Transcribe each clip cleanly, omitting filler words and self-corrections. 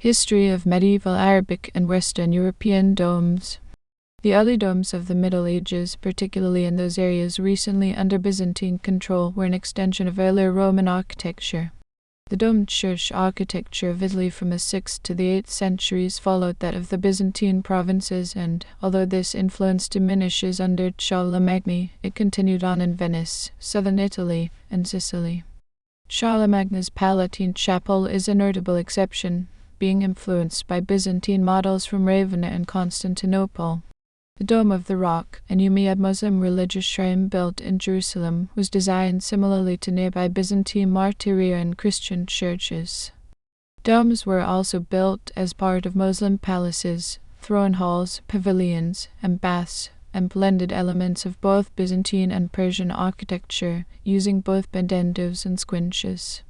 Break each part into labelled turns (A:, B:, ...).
A: History of medieval Arabic and Western European domes. The early domes of the Middle Ages, particularly in those areas recently under Byzantine control, were an extension of earlier Roman architecture. The domed church architecture of Italy from the 6th to the 8th centuries followed that of the Byzantine provinces, and, although this influence diminishes under Charlemagne, it continued on in Venice, southern Italy, and Sicily. Charlemagne's Palatine chapel is a notable exception, being influenced by Byzantine models from Ravenna and Constantinople. The Dome of the Rock, an Umayyad Muslim religious shrine built in Jerusalem, was designed similarly to nearby Byzantine martyria and Christian churches. Domes were also built as part of Muslim palaces, throne halls, pavilions, and baths, and blended elements of both Byzantine and Persian architecture, using both pendentives and squinches.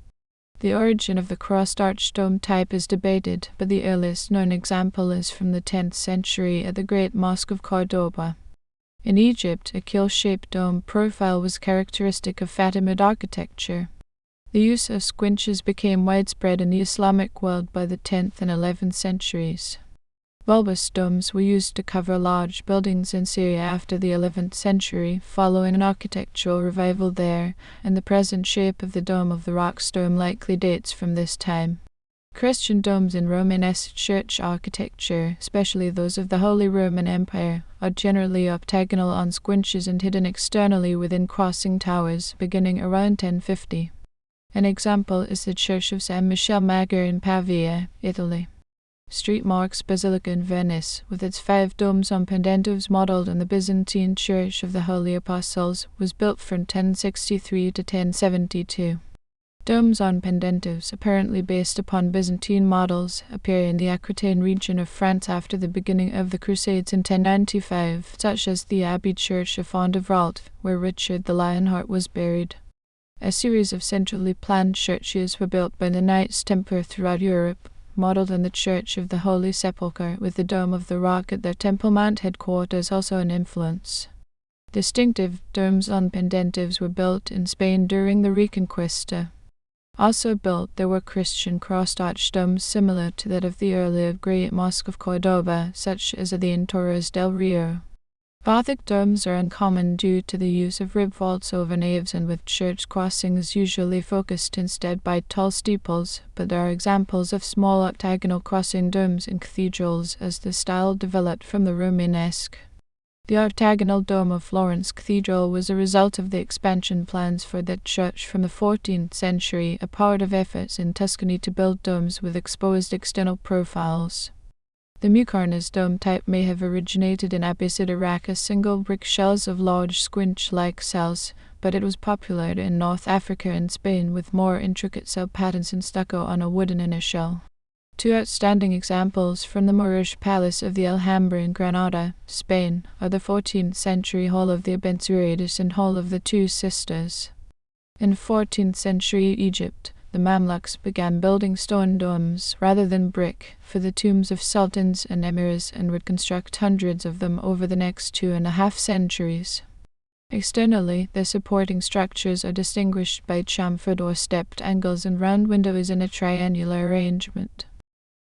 A: The origin of the crossed-arch dome type is debated, but the earliest known example is from the 10th century at the Great Mosque of Córdoba. In Egypt, a keel-shaped dome profile was characteristic of Fatimid architecture. The use of squinches became widespread in the Islamic world by the 10th and 11th centuries. Bulbous domes were used to cover large buildings in Syria after the 11th century, following an architectural revival there, and the present shape of the Dome of the Rock's dome likely dates from this time. Christian domes in Romanesque church architecture, especially those of the Holy Roman Empire, are generally octagonal on squinches and hidden externally within crossing towers, beginning around 1050. An example is the Church of San Michele Maggiore in Pavia, Italy. St. Mark's Basilica in Venice, with its 5 domes on pendentives modelled on the Byzantine Church of the Holy Apostles, was built from 1063 to 1072. Domes on pendentives, apparently based upon Byzantine models, appear in the Aquitaine region of France after the beginning of the Crusades in 1095, such as the Abbey Church of Fond-de-Vault, where Richard the Lionheart was buried. A series of centrally planned churches were built by the Knights Templar throughout Europe, modelled on the Church of the Holy Sepulchre, with the Dome of the Rock at their Temple Mount headquarters also an influence. Distinctive domes on pendentives were built in Spain during the Reconquista. Also built there were Christian crossed-arch domes similar to that of the earlier Great Mosque of Córdoba, such as the in Torres del Rio. Gothic domes are uncommon due to the use of rib vaults over naves and with church crossings usually focused instead by tall steeples, but there are examples of small octagonal crossing domes in cathedrals as the style developed from the Romanesque. The octagonal dome of Florence Cathedral was a result of the expansion plans for that church from the 14th century, a part of efforts in Tuscany to build domes with exposed external profiles. The Muqarnas dome type may have originated in Abbasid Iraq as single brick shells of large squinch-like cells, but it was popular in North Africa and Spain with more intricate cell patterns in stucco on a wooden inner shell. 2 outstanding examples from the Moorish palace of the Alhambra in Granada, Spain, are the 14th century Hall of the Abencerrados and Hall of the Two Sisters. In 14th century Egypt, the Mamluks began building stone domes rather than brick for the tombs of sultans and emirs and would construct hundreds of them over the next 2.5 centuries. Externally, their supporting structures are distinguished by chamfered or stepped angles and round windows in a triangular arrangement.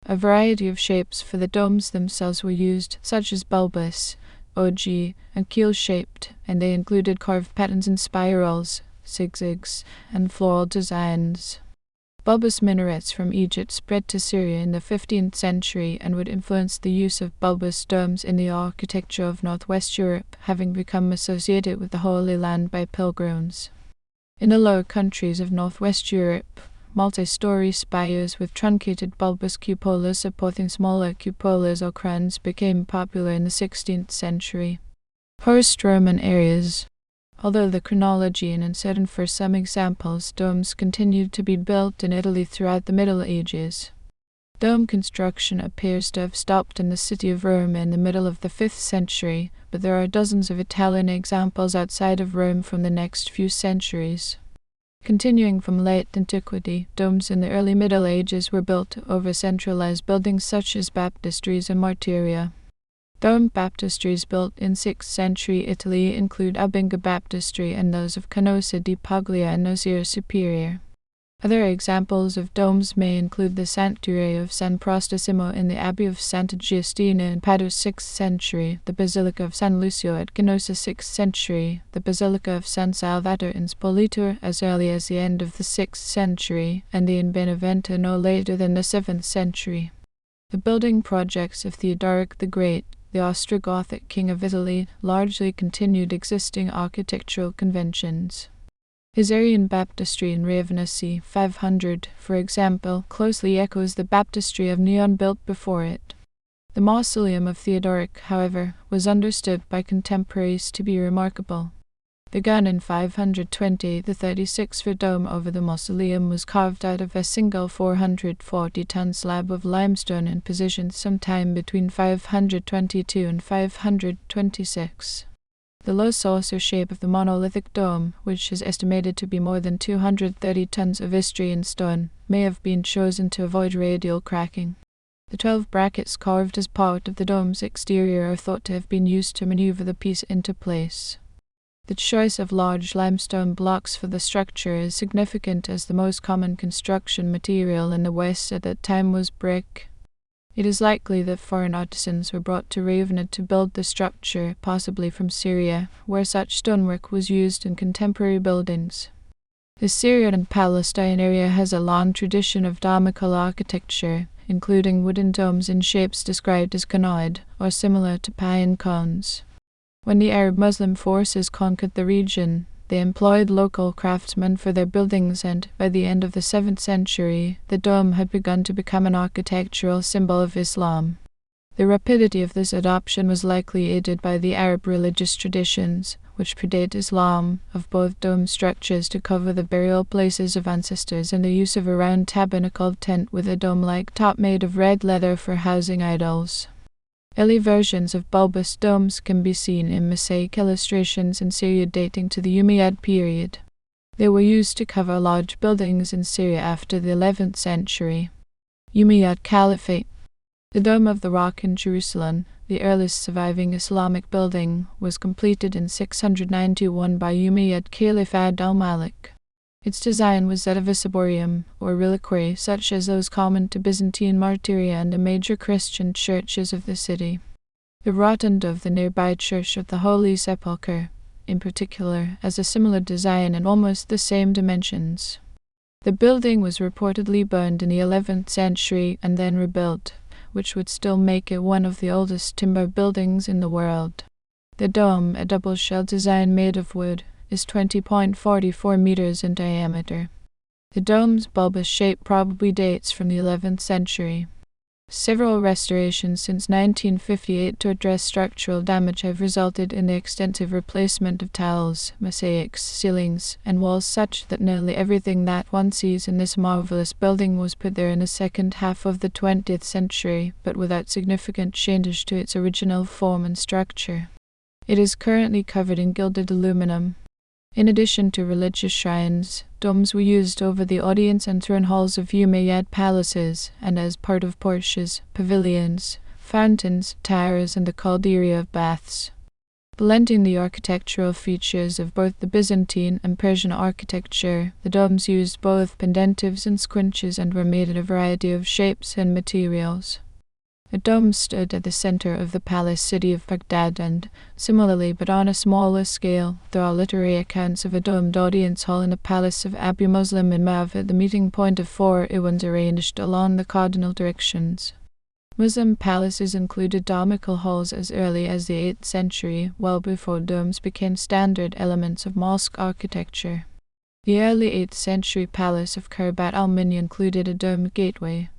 A: A variety of shapes for the domes themselves were used, such as bulbous, ogee, and keel-shaped, and they included carved patterns in spirals, zigzags, and floral designs. Bulbous minarets from Egypt spread to Syria in the 15th century and would influence the use of bulbous domes in the architecture of northwest Europe, having become associated with the Holy Land by pilgrims. In the lower countries of northwest Europe, multi-story spires with truncated bulbous cupolas supporting smaller cupolas or crowns became popular in the 16th century. Post-Roman areas. Although the chronology is uncertain for some examples, domes continued to be built in Italy throughout the Middle Ages. Dome construction appears to have stopped in the city of Rome in the middle of the 5th century, but there are dozens of Italian examples outside of Rome from the next few centuries. Continuing from late antiquity, domes in the early Middle Ages were built over centralized buildings such as baptistries and martyria. Dome baptistries built in 6th century Italy include Albinga Baptistry and those of Canossa di Paglia and Nocera Superior. Other examples of domes may include the Sanctuary of San Prostissimo in the Abbey of Santa Giustina in Padua 6th century, the Basilica of San Lucio at Canossa 6th century, the Basilica of San Salvatore in Spoleto as early as the end of the 6th century, and the in Benevento no later than the 7th century. The building projects of Theodoric the Great, the Ostrogothic king of Italy, largely continued existing architectural conventions. His Arian baptistry in Ravenna c. 500, for example, closely echoes the baptistry of Neon built before it. The mausoleum of Theodoric, however, was understood by contemporaries to be remarkable. The gun in 520, the 36-foot dome over the mausoleum, was carved out of a single 440-ton slab of limestone and positioned sometime between 522 and 526. The low saucer shape of the monolithic dome, which is estimated to be more than 230 tons of Istrian stone, may have been chosen to avoid radial cracking. The 12 brackets carved as part of the dome's exterior are thought to have been used to maneuver the piece into place. The choice of large limestone blocks for the structure is significant, as the most common construction material in the West at that time was brick. It is likely that foreign artisans were brought to Ravenna to build the structure, possibly from Syria, where such stonework was used in contemporary buildings. The Syrian and Palestine area has a long tradition of domical architecture, including wooden domes in shapes described as conoid, or similar to pine cones. When the Arab Muslim forces conquered the region, they employed local craftsmen for their buildings, and, by the end of the 7th century, the dome had begun to become an architectural symbol of Islam. The rapidity of this adoption was likely aided by the Arab religious traditions, which predate Islam, of both dome structures to cover the burial places of ancestors and the use of a round tabernacled tent with a dome-like top made of red leather for housing idols. Early versions of bulbous domes can be seen in mosaic illustrations in Syria dating to the Umayyad period. They were used to cover large buildings in Syria after the 11th century. Umayyad Caliphate. The Dome of the Rock in Jerusalem, the earliest surviving Islamic building, was completed in 691 by Umayyad Caliph al-Malik. Its design was that of a ciborium, or reliquary, such as those common to Byzantine martyria and the major Christian churches of the city. The rotunda of the nearby Church of the Holy Sepulchre, in particular, has a similar design and almost the same dimensions. The building was reportedly burned in the 11th century and then rebuilt, which would still make it one of the oldest timber buildings in the world. The dome, a double-shell design made of wood, is 20.44 meters in diameter. The dome's bulbous shape probably dates from the 11th century. Several restorations since 1958 to address structural damage have resulted in the extensive replacement of tiles, mosaics, ceilings, and walls, such that nearly everything that one sees in this marvelous building was put there in the second half of the 20th century, but without significant change to its original form and structure. It is currently covered in gilded aluminum. In addition to religious shrines, domes were used over the audience and throne halls of Umayyad palaces, and as part of porches, pavilions, fountains, towers, and the calderia of baths. Blending the architectural features of both the Byzantine and Persian architecture, the domes used both pendentives and squinches and were made in a variety of shapes and materials. A dome stood at the center of the palace city of Baghdad, and, similarly but on a smaller scale, there are literary accounts of a domed audience hall in the palace of Umayyad Muslim in Mav at the meeting point of 4 iwans arranged along the cardinal directions. Muslim palaces included domical halls as early as the 8th century, well before domes became standard elements of mosque architecture. The early 8th century palace of Khurbat al-Mini included a domed gateway.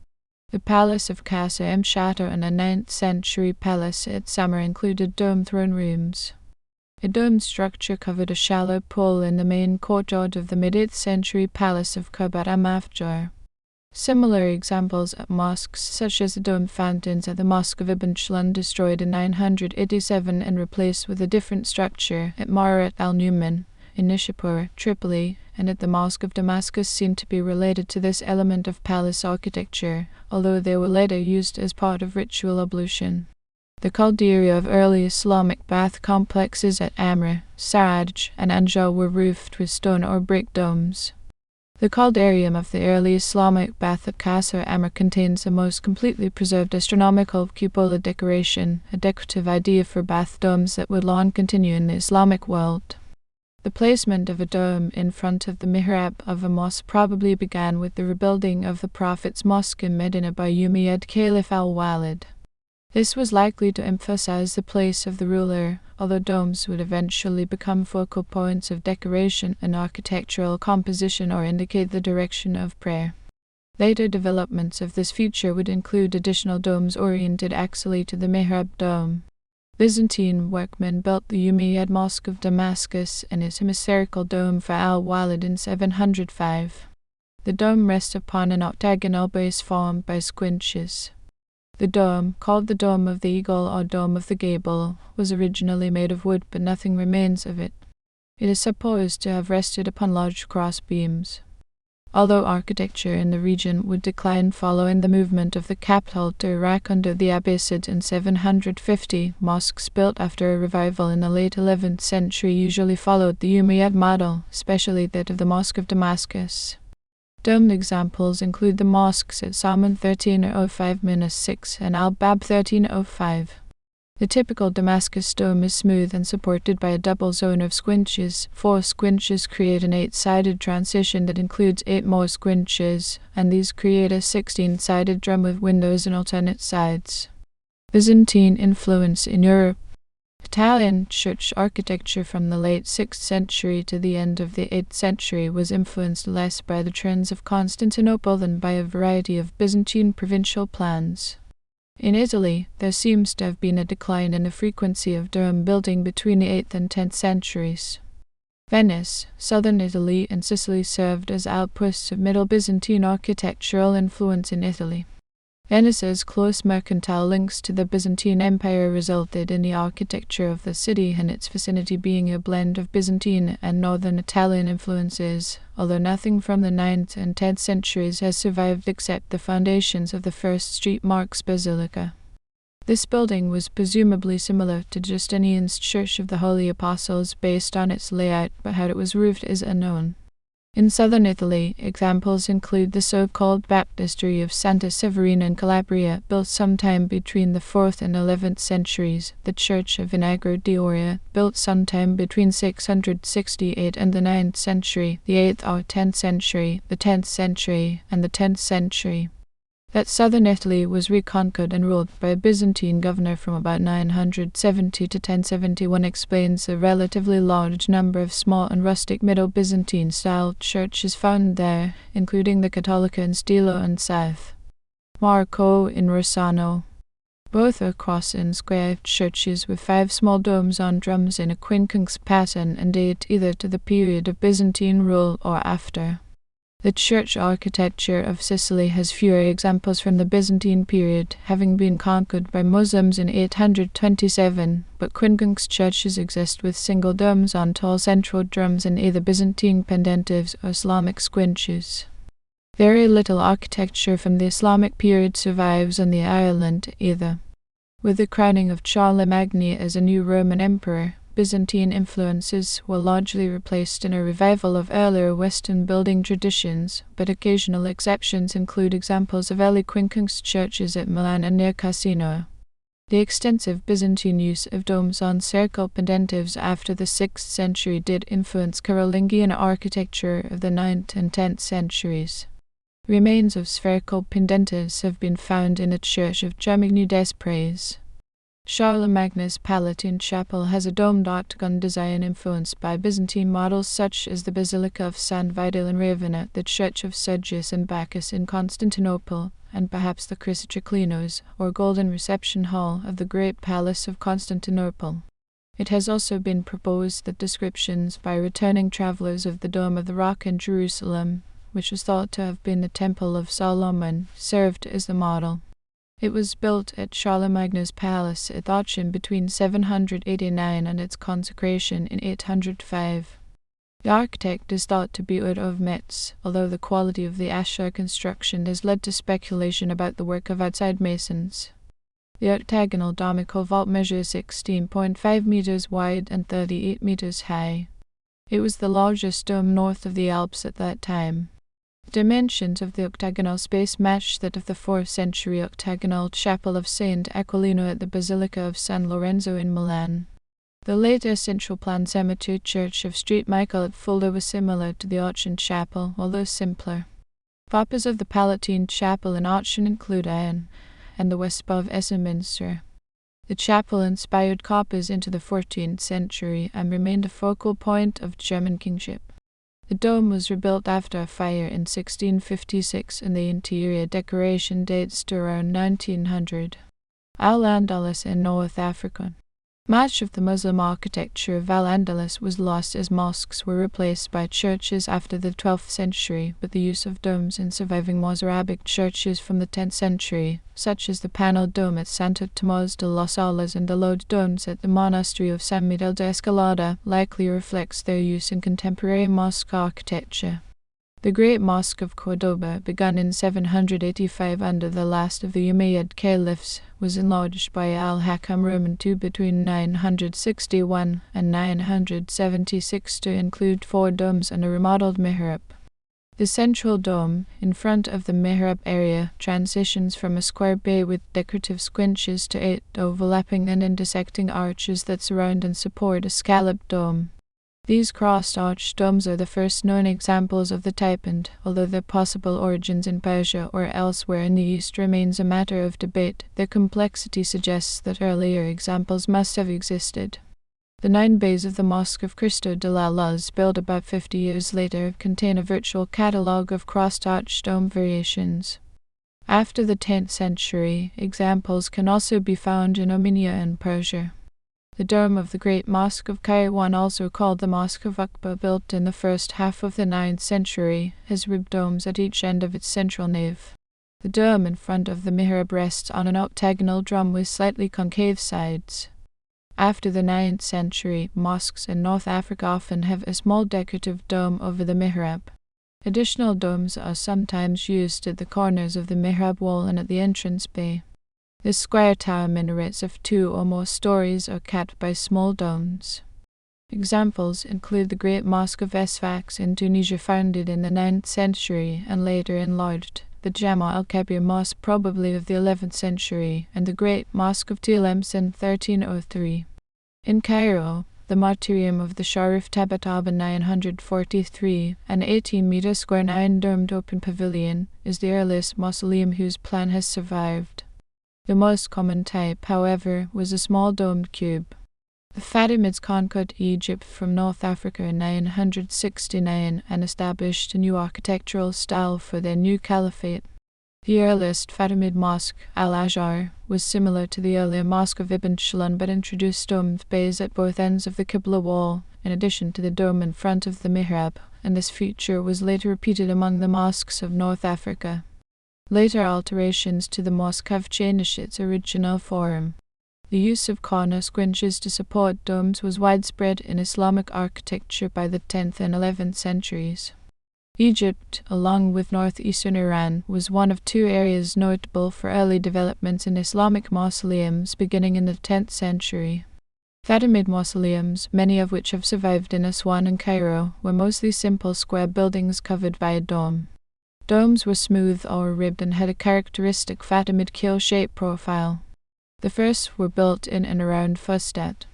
A: The palace of Qasr Shatar and the 9th century palace at Samar included dome throne rooms. A domed structure covered a shallow pool in the main courtyard of the mid-8th century palace of Khurbat al-Mafjar. Similar examples at mosques, such as the domed fountains at the Mosque of Ibn Shlun, destroyed in 987 and replaced with a different structure at Marat al-Numan in Nishapur, Tripoli, and at the Mosque of Damascus, seem to be related to this element of palace architecture, although they were later used as part of ritual ablution. The calderia of early Islamic bath complexes at Amr, Saraj, and Anjar were roofed with stone or brick domes. The caldarium of the early Islamic bath at Qasr Amr contains the most completely preserved astronomical cupola decoration, a decorative idea for bath domes that would long continue in the Islamic world. The placement of a dome in front of the mihrab of a mosque probably began with the rebuilding of the Prophet's mosque in Medina by Umayyad Caliph al-Walid. This was likely to emphasize the place of the ruler, although domes would eventually become focal points of decoration and architectural composition or indicate the direction of prayer. Later developments of this feature would include additional domes oriented axially to the mihrab dome. Byzantine workmen built the Umayyad Mosque of Damascus and its hemispherical dome for al-Walid in 705. The dome rests upon an octagonal base formed by squinches. The dome, called the Dome of the Eagle or Dome of the Gable, was originally made of wood, but nothing remains of it. It is supposed to have rested upon large cross beams. Although architecture in the region would decline following the movement of the capital to Iraq under the Abbasids in 750, mosques built after a revival in the late 11th century usually followed the Umayyad model, especially that of the Mosque of Damascus. Domed examples include the mosques at Salman 1305-6 and Al-Bab 1305. The typical Damascus dome is smooth and supported by a double zone of squinches. 4 squinches create an 8-sided transition that includes 8 more squinches, and these create a 16-sided drum with windows on alternate sides. Byzantine influence in Europe. Italian church architecture from the late 6th century to the end of the 8th century was influenced less by the trends of Constantinople than by a variety of Byzantine provincial plans. In Italy, there seems to have been a decline in the frequency of dome building between the 8th and 10th centuries. Venice, southern Italy, and Sicily served as outposts of Middle Byzantine architectural influence in Italy. Venice's close mercantile links to the Byzantine Empire resulted in the architecture of the city and its vicinity being a blend of Byzantine and northern Italian influences, although nothing from the 9th and 10th centuries has survived except the foundations of the first St. Mark's Basilica. This building was presumably similar to Justinian's Church of the Holy Apostles based on its layout, but how it was roofed is unknown. In southern Italy, examples include the so-called baptistry of Santa Severina in Calabria, built sometime between the 4th and 11th centuries, the Church of Vinagro di Oria, built sometime between 668 and the 9th century, the 8th or 10th century, the 10th century, and the 10th century. That southern Italy was reconquered and ruled by a Byzantine governor from about 970 to 1071 explains the relatively large number of small and rustic Middle Byzantine-style churches found there, including the Cattolica in Stilo and South Marco in Rossano. Both are cross-and-square churches with 5 small domes on drums in a quincunx pattern and date either to the period of Byzantine rule or after. The church architecture of Sicily has fewer examples from the Byzantine period, having been conquered by Muslims in 827, but quincunx churches exist with single domes on tall central drums and either Byzantine pendentives or Islamic squinches. Very little architecture from the Islamic period survives on the island either. With the crowning of Charlemagne as a new Roman emperor, Byzantine influences were largely replaced in a revival of earlier Western building traditions, but occasional exceptions include examples of early quincunx churches at Milan and near Cassino. The extensive Byzantine use of domes on circle pendentives after the 6th century did influence Carolingian architecture of the 9th and 10th centuries. Remains of spherical pendentives have been found in the church of Germigny des Prés. Charlemagne's Palatine chapel has a domed octagon design influenced by Byzantine models such as the Basilica of San Vidal in Ravenna, the Church of Sergius and Bacchus in Constantinople, and perhaps the Chrysoclinos, or Golden Reception Hall of the Great Palace of Constantinople. It has also been proposed that descriptions by returning travelers of the Dome of the Rock in Jerusalem, which was thought to have been the Temple of Solomon, served as the model. It was built at Charlemagne's palace at Aachen between 789 and its consecration in 805. The architect is thought to be Ud of Metz, although the quality of the Ashar construction has led to speculation about the work of outside masons. The octagonal domical vault measures 16.5 meters wide and 38 meters high. It was the largest dome north of the Alps at that time. Dimensions of the octagonal space match that of the 4th century octagonal chapel of Saint Aquilino at the Basilica of San Lorenzo in Milan. The later central plan cemetery church of St. Michael at Fulda was similar to the Aachen chapel, although simpler. Copies of the Palatine chapel in Aachen include Ion and the Westbah of Essen-Minster. The chapel inspired copies into the 14th century and remained a focal point of German kingship. The dome was rebuilt after a fire in 1656 and the interior decoration dates to around 1900. Al-Andalus in North Africa. Much of the Muslim architecture of Al-Andalus was lost as mosques were replaced by churches after the 12th century, but the use of domes in surviving Mozarabic churches from the 10th century, such as the panelled dome at Santo Tomás de las Alas and the lode domes at the monastery of San Miguel de Escalada, likely reflects their use in contemporary mosque architecture. The Great Mosque of Córdoba, begun in 785 under the last of the Umayyad caliphs, was enlarged by Al-Hakam Roman II between 961 and 976 to include 4 domes and a remodeled mihrab. The central dome, in front of the mihrab area, transitions from a square bay with decorative squinches to 8 overlapping and intersecting arches that surround and support a scalloped dome. These crossed-arch domes are the first known examples of the type and, although their possible origins in Persia or elsewhere in the East remains a matter of debate, their complexity suggests that earlier examples must have existed. The 9 bays of the Mosque of Cristo de la Luz, built about 50 years later, contain a virtual catalogue of crossed-arch dome variations. After the 10th century, examples can also be found in Armenia and Persia. The dome of the Great Mosque of Kairouan, also called the Mosque of Uqba, built in the first half of the 9th century, has ribbed domes at each end of its central nave. The dome in front of the mihrab rests on an octagonal drum with slightly concave sides. After the 9th century, mosques in North Africa often have a small decorative dome over the mihrab. Additional domes are sometimes used at the corners of the mihrab wall and at the entrance bay. The square tower minarets of 2 or more stories are capped by small domes. Examples include the Great Mosque of Sfax in Tunisia, founded in the 9th century and later enlarged, the Jama al-Kabir Mosque, probably of the 11th century, and the Great Mosque of Tlemcen in 1303. In Cairo, the martyrium of the Sharif Tabataban in 943, an 18-meter square 9-domed open pavilion, is the earliest mausoleum whose plan has survived. The most common type, however, was a small domed cube. The Fatimids conquered Egypt from North Africa in 969 and established a new architectural style for their new caliphate. The earliest Fatimid mosque, Al-Azhar, was similar to the earlier Mosque of Ibn Shalun but introduced domed bays at both ends of the Qibla wall, in addition to the dome in front of the mihrab, and this feature was later repeated among the mosques of North Africa. Later alterations to the mosque have changed its original form. The use of corner squinches to support domes was widespread in Islamic architecture by the 10th and 11th centuries. Egypt, along with northeastern Iran, was one of 2 areas notable for early developments in Islamic mausoleums beginning in the 10th century. Fatimid mausoleums, many of which have survived in Aswan and Cairo, were mostly simple square buildings covered by a dome. Domes were smooth or ribbed and had a characteristic Fatimid keel-shaped profile. The first were built in and around Fustat.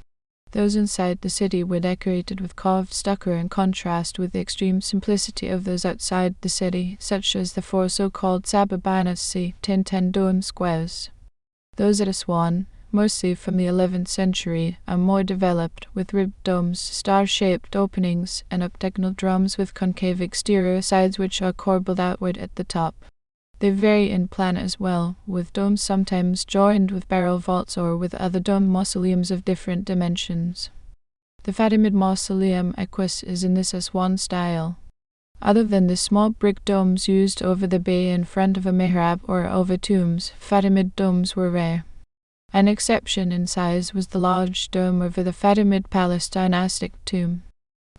A: Those inside the city were decorated with carved stucco in contrast with the extreme simplicity of those outside the city, such as the 4 so-called Sababanasi 10 dome squares. Those at Aswan, mostly from the 11th century, are more developed, with ribbed domes, star-shaped openings, and octagonal drums with concave exterior sides which are corbelled outward at the top. They vary in plan as well, with domes sometimes joined with barrel vaults or with other dome mausoleums of different dimensions. The Fatimid mausoleum Equus is in this Aswan style. Other than the small brick domes used over the bay in front of a mihrab or over tombs, Fatimid domes were rare. An exception in size was the large dome over the Fatimid Palace dynastic tomb.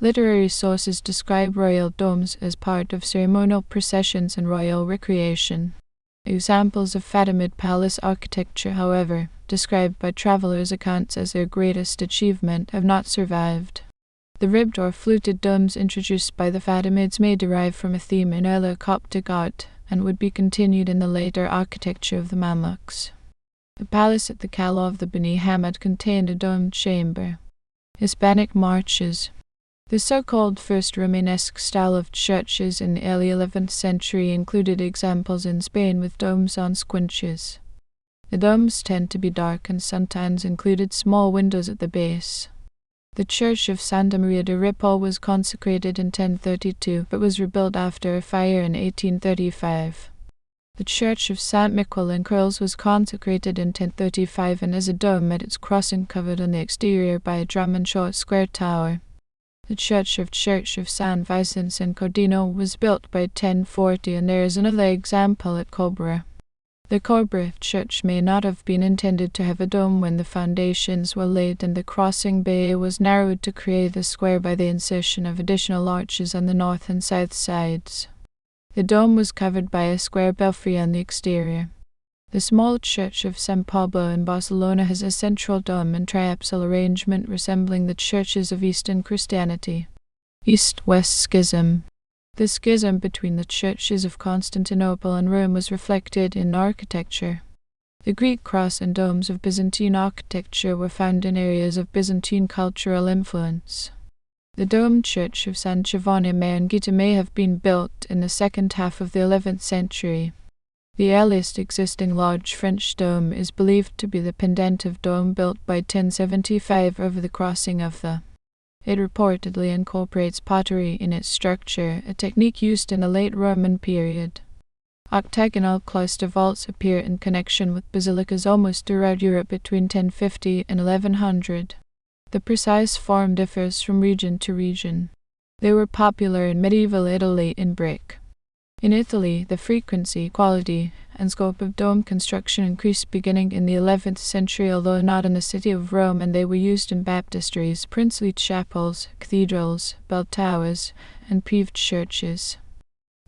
A: Literary sources describe royal domes as part of ceremonial processions and royal recreation. Examples of Fatimid palace architecture, however, described by travelers' accounts as their greatest achievement, have not survived. The ribbed or fluted domes introduced by the Fatimids may derive from a theme in earlier Coptic art and would be continued in the later architecture of the Mamluks. The palace at the Cala of the Bani Hamad contained a domed chamber. Hispanic marches. The so-called first Romanesque style of churches in the early 11th century included examples in Spain with domes on squinches. The domes tend to be dark and sometimes included small windows at the base. The church of Santa Maria de Ripoll was consecrated in 1032, but was rebuilt after a fire in 1835. The church of Saint Miquel in Curls was consecrated in 1035 and has a dome at its crossing covered on the exterior by a drum and short square tower. The church of San Vicente in Cordino was built by 1040, and there is another example at Cobra. The Cobra church may not have been intended to have a dome when the foundations were laid, and the crossing bay was narrowed to create a square by the insertion of additional arches on the north and south sides. The dome was covered by a square belfry on the exterior. The small church of San Pablo in Barcelona has a central dome and triapsal arrangement resembling the churches of Eastern Christianity. East-West Schism. The schism between the churches of Constantinople and Rome was reflected in architecture. The Greek cross and domes of Byzantine architecture were found in areas of Byzantine cultural influence. The domed church of San Giovanni Marangita may have been built in the second half of the 11th century. The earliest existing large French dome is believed to be the pendentive dome built by 1075 over the crossing of the. It reportedly incorporates pottery in its structure, a technique used in the late Roman period. Octagonal cloister vaults appear in connection with basilicas almost throughout Europe between 1050 and 1100. The precise form differs from region to region. They were popular in medieval Italy in brick. In Italy, the frequency, quality, and scope of dome construction increased beginning in the 11th century, although not in the city of Rome, and they were used in baptistries, princely chapels, cathedrals, bell towers, and peaved churches.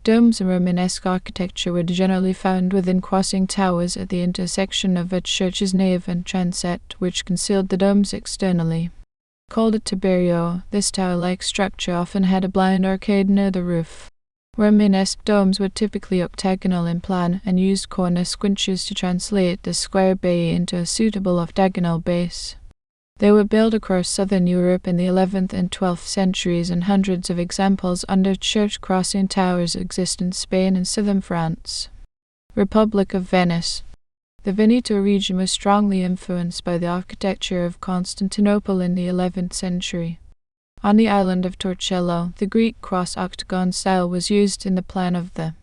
A: Domes in Romanesque architecture were generally found within crossing towers at the intersection of a church's nave and transept, which concealed the domes externally. Called a tiberio, this tower-like structure often had a blind arcade near the roof. Romanesque domes were typically octagonal in plan and used corner squinches to translate the square bay into a suitable octagonal base. They were built across southern Europe in the 11th and 12th centuries, and hundreds of examples under church crossing towers exist in Spain and southern France. Republic of Venice. The Veneto region was strongly influenced by the architecture of Constantinople in the 11th century. On the island of Torcello, the Greek cross-octagon style was used in the plan of the.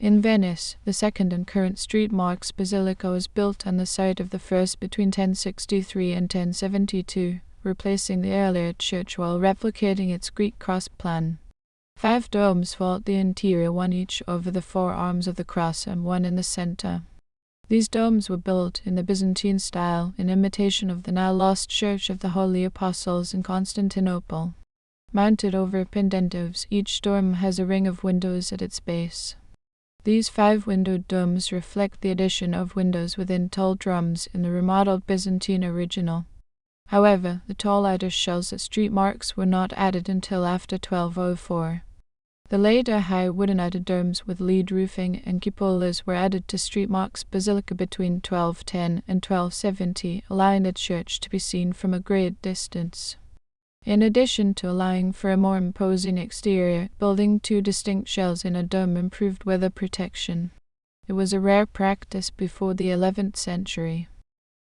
A: In Venice, the second and current St. Mark's Basilica was built on the site of the first between 1063 and 1072, replacing the earlier church while replicating its Greek cross plan. 5 domes vault the interior, one each over the 4 arms of the cross and one in the center. These domes were built in the Byzantine style, in imitation of the now lost Church of the Holy Apostles in Constantinople. Mounted over pendentives, each dome has a ring of windows at its base. These 5-windowed domes reflect the addition of windows within tall drums in the remodeled Byzantine original. However, the tall outer shells at street marks were not added until after 1204. The later high wooden outer domes with lead roofing and cupolas were added to St. Mark's Basilica between 1210 and 1270, allowing the church to be seen from a great distance. In addition to allowing for a more imposing exterior, building 2 distinct shells in a dome improved weather protection. It was a rare practice before the 11th century.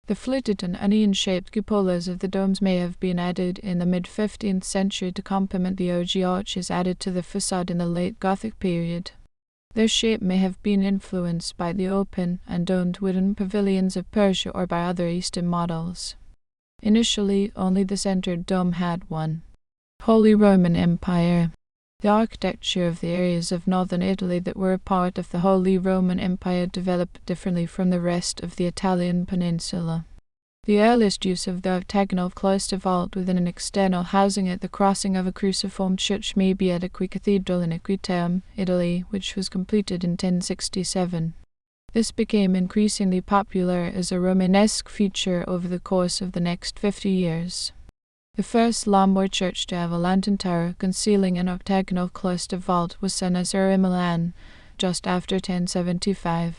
A: The fluted and onion-shaped cupolas of the domes may have been added in the mid-15th century to complement the ogee arches added to the facade in the late Gothic period. Their shape may have been influenced by the open and domed wooden pavilions of Persia or by other Eastern models. Initially, only the centered dome had one. Holy Roman Empire. The architecture of the areas of northern Italy that were a part of the Holy Roman Empire developed differently from the rest of the Italian peninsula. The earliest use of the octagonal cloister vault within an external housing at the crossing of a cruciform church may be at Acqui Cathedral in Aquitaine, Italy, which was completed in 1067. This became increasingly popular as a Romanesque feature over the course of the next 50 years. The first Lombard church to have a lantern tower concealing an octagonal cloister vault was San Nazar in Milan, just after 1075.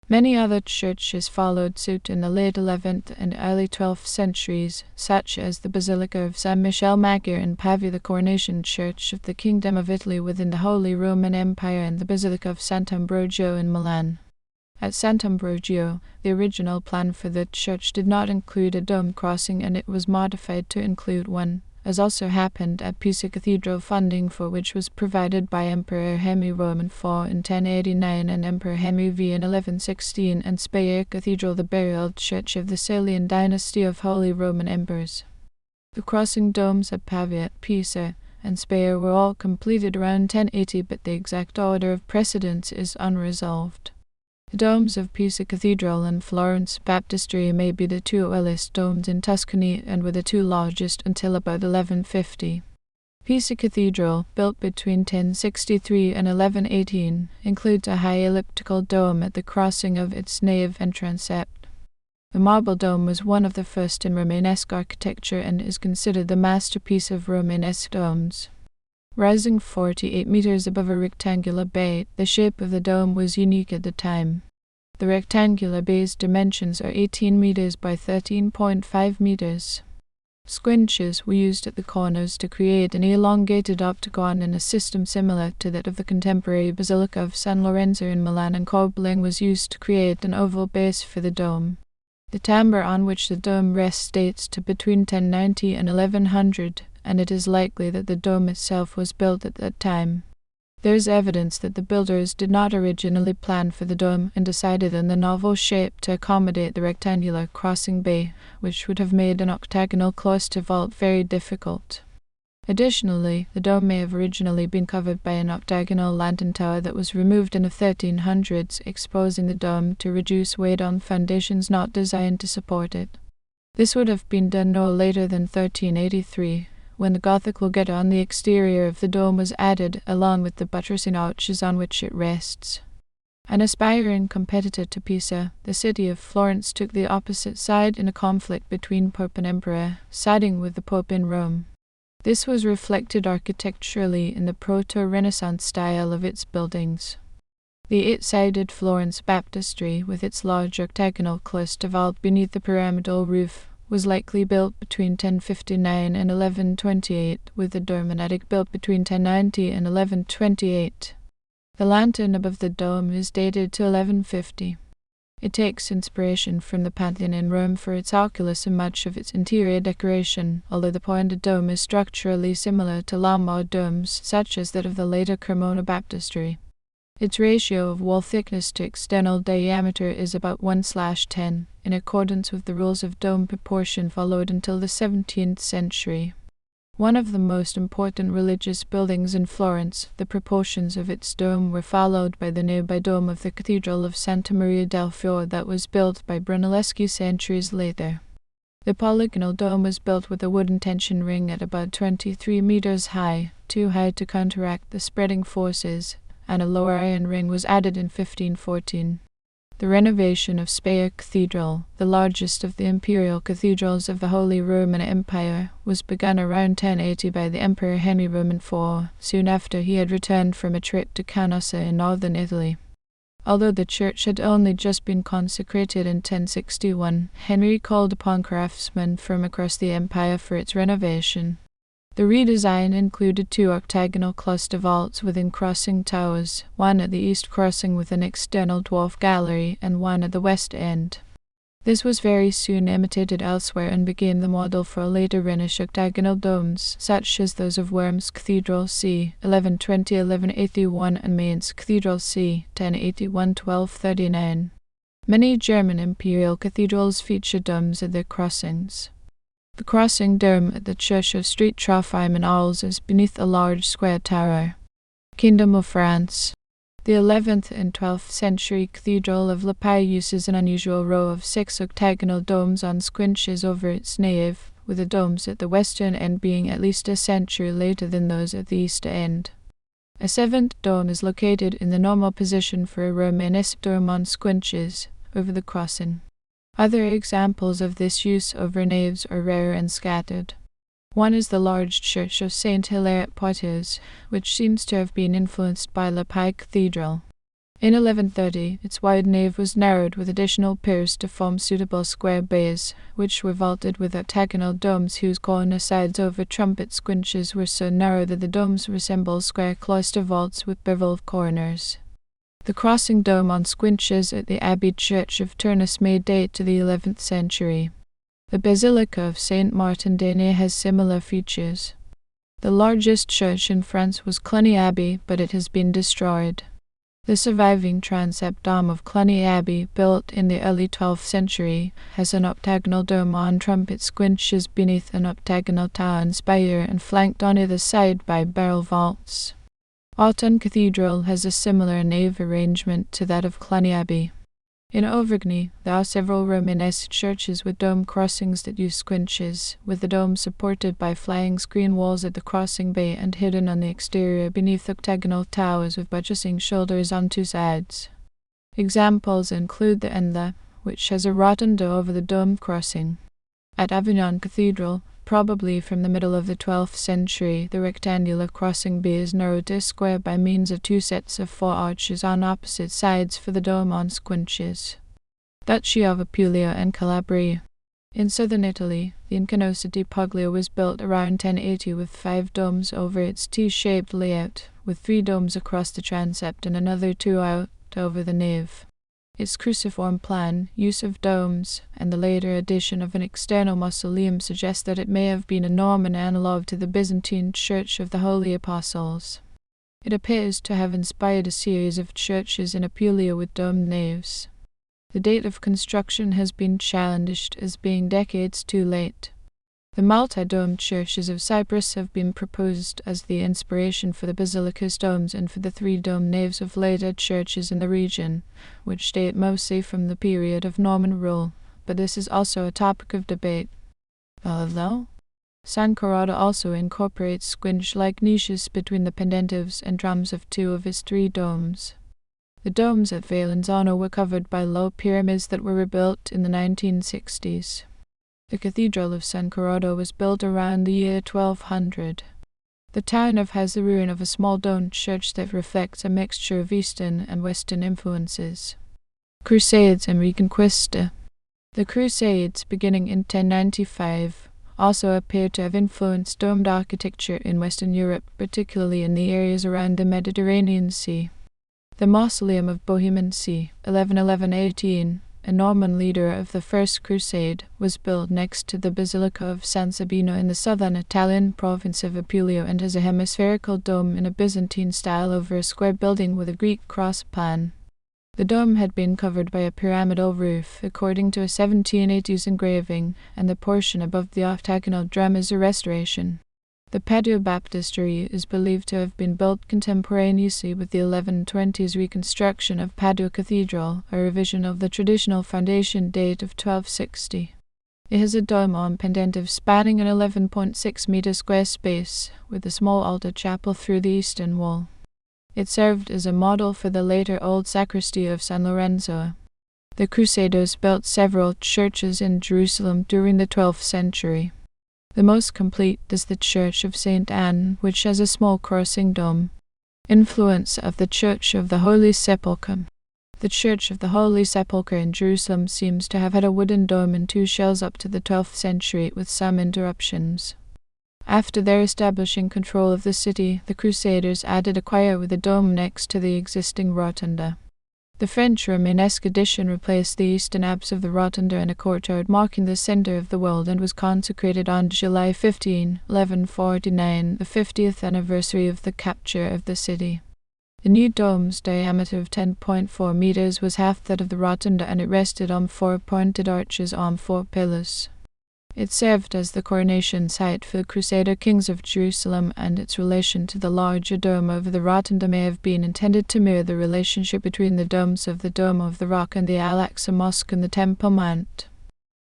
A: Many other churches followed suit in the late 11th and early 12th centuries, such as the Basilica of San Michele Maggiore in Pavia, the Coronation Church of the Kingdom of Italy within the Holy Roman Empire, and the Basilica of Sant'Ambrogio in Milan. At Sant'Ambrogio, the original plan for the church did not include a dome crossing, and it was modified to include one, as also happened at Pisa Cathedral, funding for which was provided by Emperor Henry Roman IV in 1089 and Emperor Henry V in 1116, and Speyer Cathedral, the burial church of the Sicilian dynasty of Holy Roman Emperors. The crossing domes at Pavia, Pisa, and Speyer were all completed around 1080, but the exact order of precedence is unresolved. The domes of Pisa Cathedral and Florence Baptistery may be the two earliest domes in Tuscany and were the two largest until about 1150. Pisa Cathedral, built between 1063 and 1118, includes a high elliptical dome at the crossing of its nave and transept. The marble dome was one of the first in Romanesque architecture and is considered the masterpiece of Romanesque domes. Rising 48 meters above a rectangular bay, the shape of the dome was unique at the time. The rectangular bay's dimensions are 18 meters by 13.5 meters. Squinches were used at the corners to create an elongated octagon in a system similar to that of the contemporary Basilica of San Lorenzo in Milan, and corbelling was used to create an oval base for the dome. The timber on which the dome rests dates to between 1090 and 1100, and it is likely that the dome itself was built at that time. There is evidence that the builders did not originally plan for the dome and decided on the novel shape to accommodate the rectangular crossing bay, which would have made an octagonal cloister vault very difficult. Additionally, the dome may have originally been covered by an octagonal lantern tower that was removed in the 1300s, exposing the dome to reduce weight on foundations not designed to support it. This would have been done no later than 1383, when the Gothic loggia on the exterior of the dome was added, along with the buttressing arches on which it rests. An aspiring competitor to Pisa, the city of Florence took the opposite side in a conflict between Pope and Emperor, siding with the Pope in Rome. This was reflected architecturally in the proto-Renaissance style of its buildings. The eight-sided Florence Baptistery, with its large octagonal cloister vault beneath the pyramidal roof, was likely built between 1059 and 1128, with the dome and attic built between 1090 and 1128. The lantern above the dome is dated to 1150. It takes inspiration from the Pantheon in Rome for its oculus and much of its interior decoration, although the pointed dome is structurally similar to Lombard domes, such as that of the later Cremona Baptistery. Its ratio of wall thickness to external diameter is about 1/10, in accordance with the rules of dome proportion followed until the 17th century. One of the most important religious buildings in Florence, the proportions of its dome were followed by the nearby dome of the Cathedral of Santa Maria del Fiore that was built by Brunelleschi centuries later. The polygonal dome was built with a wooden tension ring at about 23 meters high, too high to counteract the spreading forces, and a lower iron ring was added in 1514. The renovation of Speyer Cathedral, the largest of the imperial cathedrals of the Holy Roman Empire, was begun around 1080 by the Emperor Henry Roman IV, soon after he had returned from a trip to Canossa in northern Italy. Although the church had only just been consecrated in 1061, Henry called upon craftsmen from across the empire for its renovation. The redesign included two octagonal cluster vaults within crossing towers, one at the east crossing with an external dwarf gallery and one at the west end. This was very soon imitated elsewhere and became the model for later Rhenish octagonal domes, such as those of Worms Cathedral c. 1120-1181 and Mainz Cathedral c. 1081-1239. Many German imperial cathedrals feature domes at their crossings. The crossing dome at the Church of St. Trophime in Arles is beneath a large square tower. Kingdom of France. The 11th and 12th century Cathedral of La Paix uses an unusual row of 6 octagonal domes on squinches over its nave, with the domes at the western end being at least a century later than those at the east end. A 7th dome is located in the normal position for a Romanesque dome on squinches, over the crossing. Other examples of this use over naves are rare and scattered. One is the large church of Saint Hilaire at Poitiers, which seems to have been influenced by La Pie Cathedral. In 1130, its wide nave was narrowed with additional piers to form suitable square bays, which were vaulted with octagonal domes whose corner sides over trumpet squinches were so narrow that the domes resemble square cloister vaults with beveled corners. The crossing dome on squinches at the Abbey Church of Tournus may date to the 11th century. The Basilica of Saint Martin d'Ainay has similar features. The largest church in France was Cluny Abbey, but it has been destroyed. The surviving transept dome of Cluny Abbey, built in the early 12th century, has an octagonal dome on trumpet squinches beneath an octagonal tower and spire and flanked on either side by barrel vaults. Autun Cathedral has a similar nave arrangement to that of Cluny Abbey. In Auvergne, there are several Romanesque churches with dome crossings that use squinches, with the dome supported by flying screen walls at the crossing bay and hidden on the exterior beneath octagonal towers with buttressing shoulders on two sides. Examples include the Enla, which has a rotunda over the dome crossing. At Avignon Cathedral, probably from the middle of the 12th century, the rectangular crossing bay is narrowed to a square by means of two sets of four arches on opposite sides for the dome on squinches. Duchy of Apulia and Calabria. In southern Italy, the Incanosa di Puglia was built around 1080 with 5 domes over its T-shaped layout, with 3 domes across the transept and another 2 out over the nave. Its cruciform plan, use of domes, and the later addition of an external mausoleum suggest that it may have been a Norman analogue to the Byzantine Church of the Holy Apostles. It appears to have inspired a series of churches in Apulia with domed naves. The date of construction has been challenged as being decades too late. The multi-domed churches of Cyprus have been proposed as the inspiration for the basilica's domes and for the 3 domed naves of later churches in the region, which date mostly from the period of Norman rule, but this is also a topic of debate. Although San Corrado also incorporates squinch-like niches between the pendentives and drums of 2 of its 3 domes. The domes at Valenzano were covered by low pyramids that were rebuilt in the 1960s. The Cathedral of San Corrado was built around the year 1200. The town has the ruin of a small domed church that reflects a mixture of Eastern and Western influences. Crusades and Reconquista. The Crusades, beginning in 1095, also appear to have influenced domed architecture in Western Europe, particularly in the areas around the Mediterranean Sea. The Mausoleum of Bohemian Sea, 1111-18, a Norman leader of the First Crusade, was built next to the Basilica of San Sabino in the southern Italian province of Apulia and has a hemispherical dome in a Byzantine style over a square building with a Greek cross plan. The dome had been covered by a pyramidal roof, according to a 1780s engraving, and the portion above the octagonal drum is a restoration. The patio baptistry is believed to have been built contemporaneously with the 1120s reconstruction of Padua Cathedral, a revision of the traditional foundation date of 1260. It has a dome on pendentives spanning an 11.6 meter square space, with a small altar chapel through the eastern wall. It served as a model for the later old sacristy of San Lorenzo. The Crusaders built several churches in Jerusalem during the 12th century. The most complete is the Church of St. Anne, which has a small crossing dome. Influence of the Church of the Holy Sepulchre. The Church of the Holy Sepulchre in Jerusalem seems to have had a wooden dome and 2 shells up to the 12th century, with some interruptions. After their establishing control of the city, the Crusaders added a choir with a dome next to the existing rotunda. The French Romanesque addition replaced the eastern apse of the rotunda and a courtyard marking the center of the world and was consecrated on July 15, 1149, the 50th anniversary of the capture of the city. The new dome's diameter of 10.4 meters was half that of the rotunda, and it rested on 4 pointed arches on 4 pillars. It served as the coronation site for the Crusader kings of Jerusalem, and its relation to the larger dome over the rotunda may have been intended to mirror the relationship between the domes of the Dome of the Rock and the Al-Aqsa Mosque and the Temple Mount.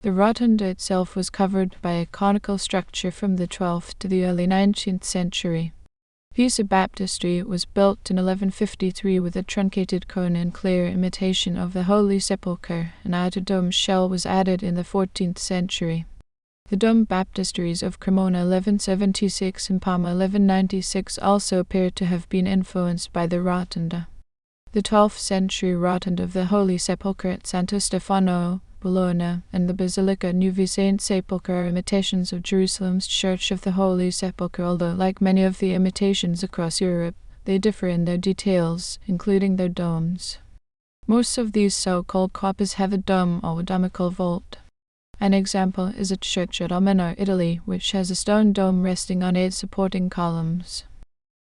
A: The rotunda itself was covered by a conical structure from the 12th to the early 19th century. Pisa Baptistry was built in 1153 with a truncated cone in clear imitation of the Holy Sepulchre. An outer dome shell was added in the 14th century. The dome baptisteries of Cremona 1176 and Parma 1196 also appear to have been influenced by the rotunda. The 12th century rotunda of the Holy Sepulchre at Santo Stefano, Bologna, and the Basilica Nuovi Saint Sepolcre are imitations of Jerusalem's Church of the Holy Sepulchre, although, like many of the imitations across Europe, they differ in their details, including their domes. Most of these so-called copies have a dome or domical vault. An example is a church at Almeno, Italy, which has a stone dome resting on 8 supporting columns.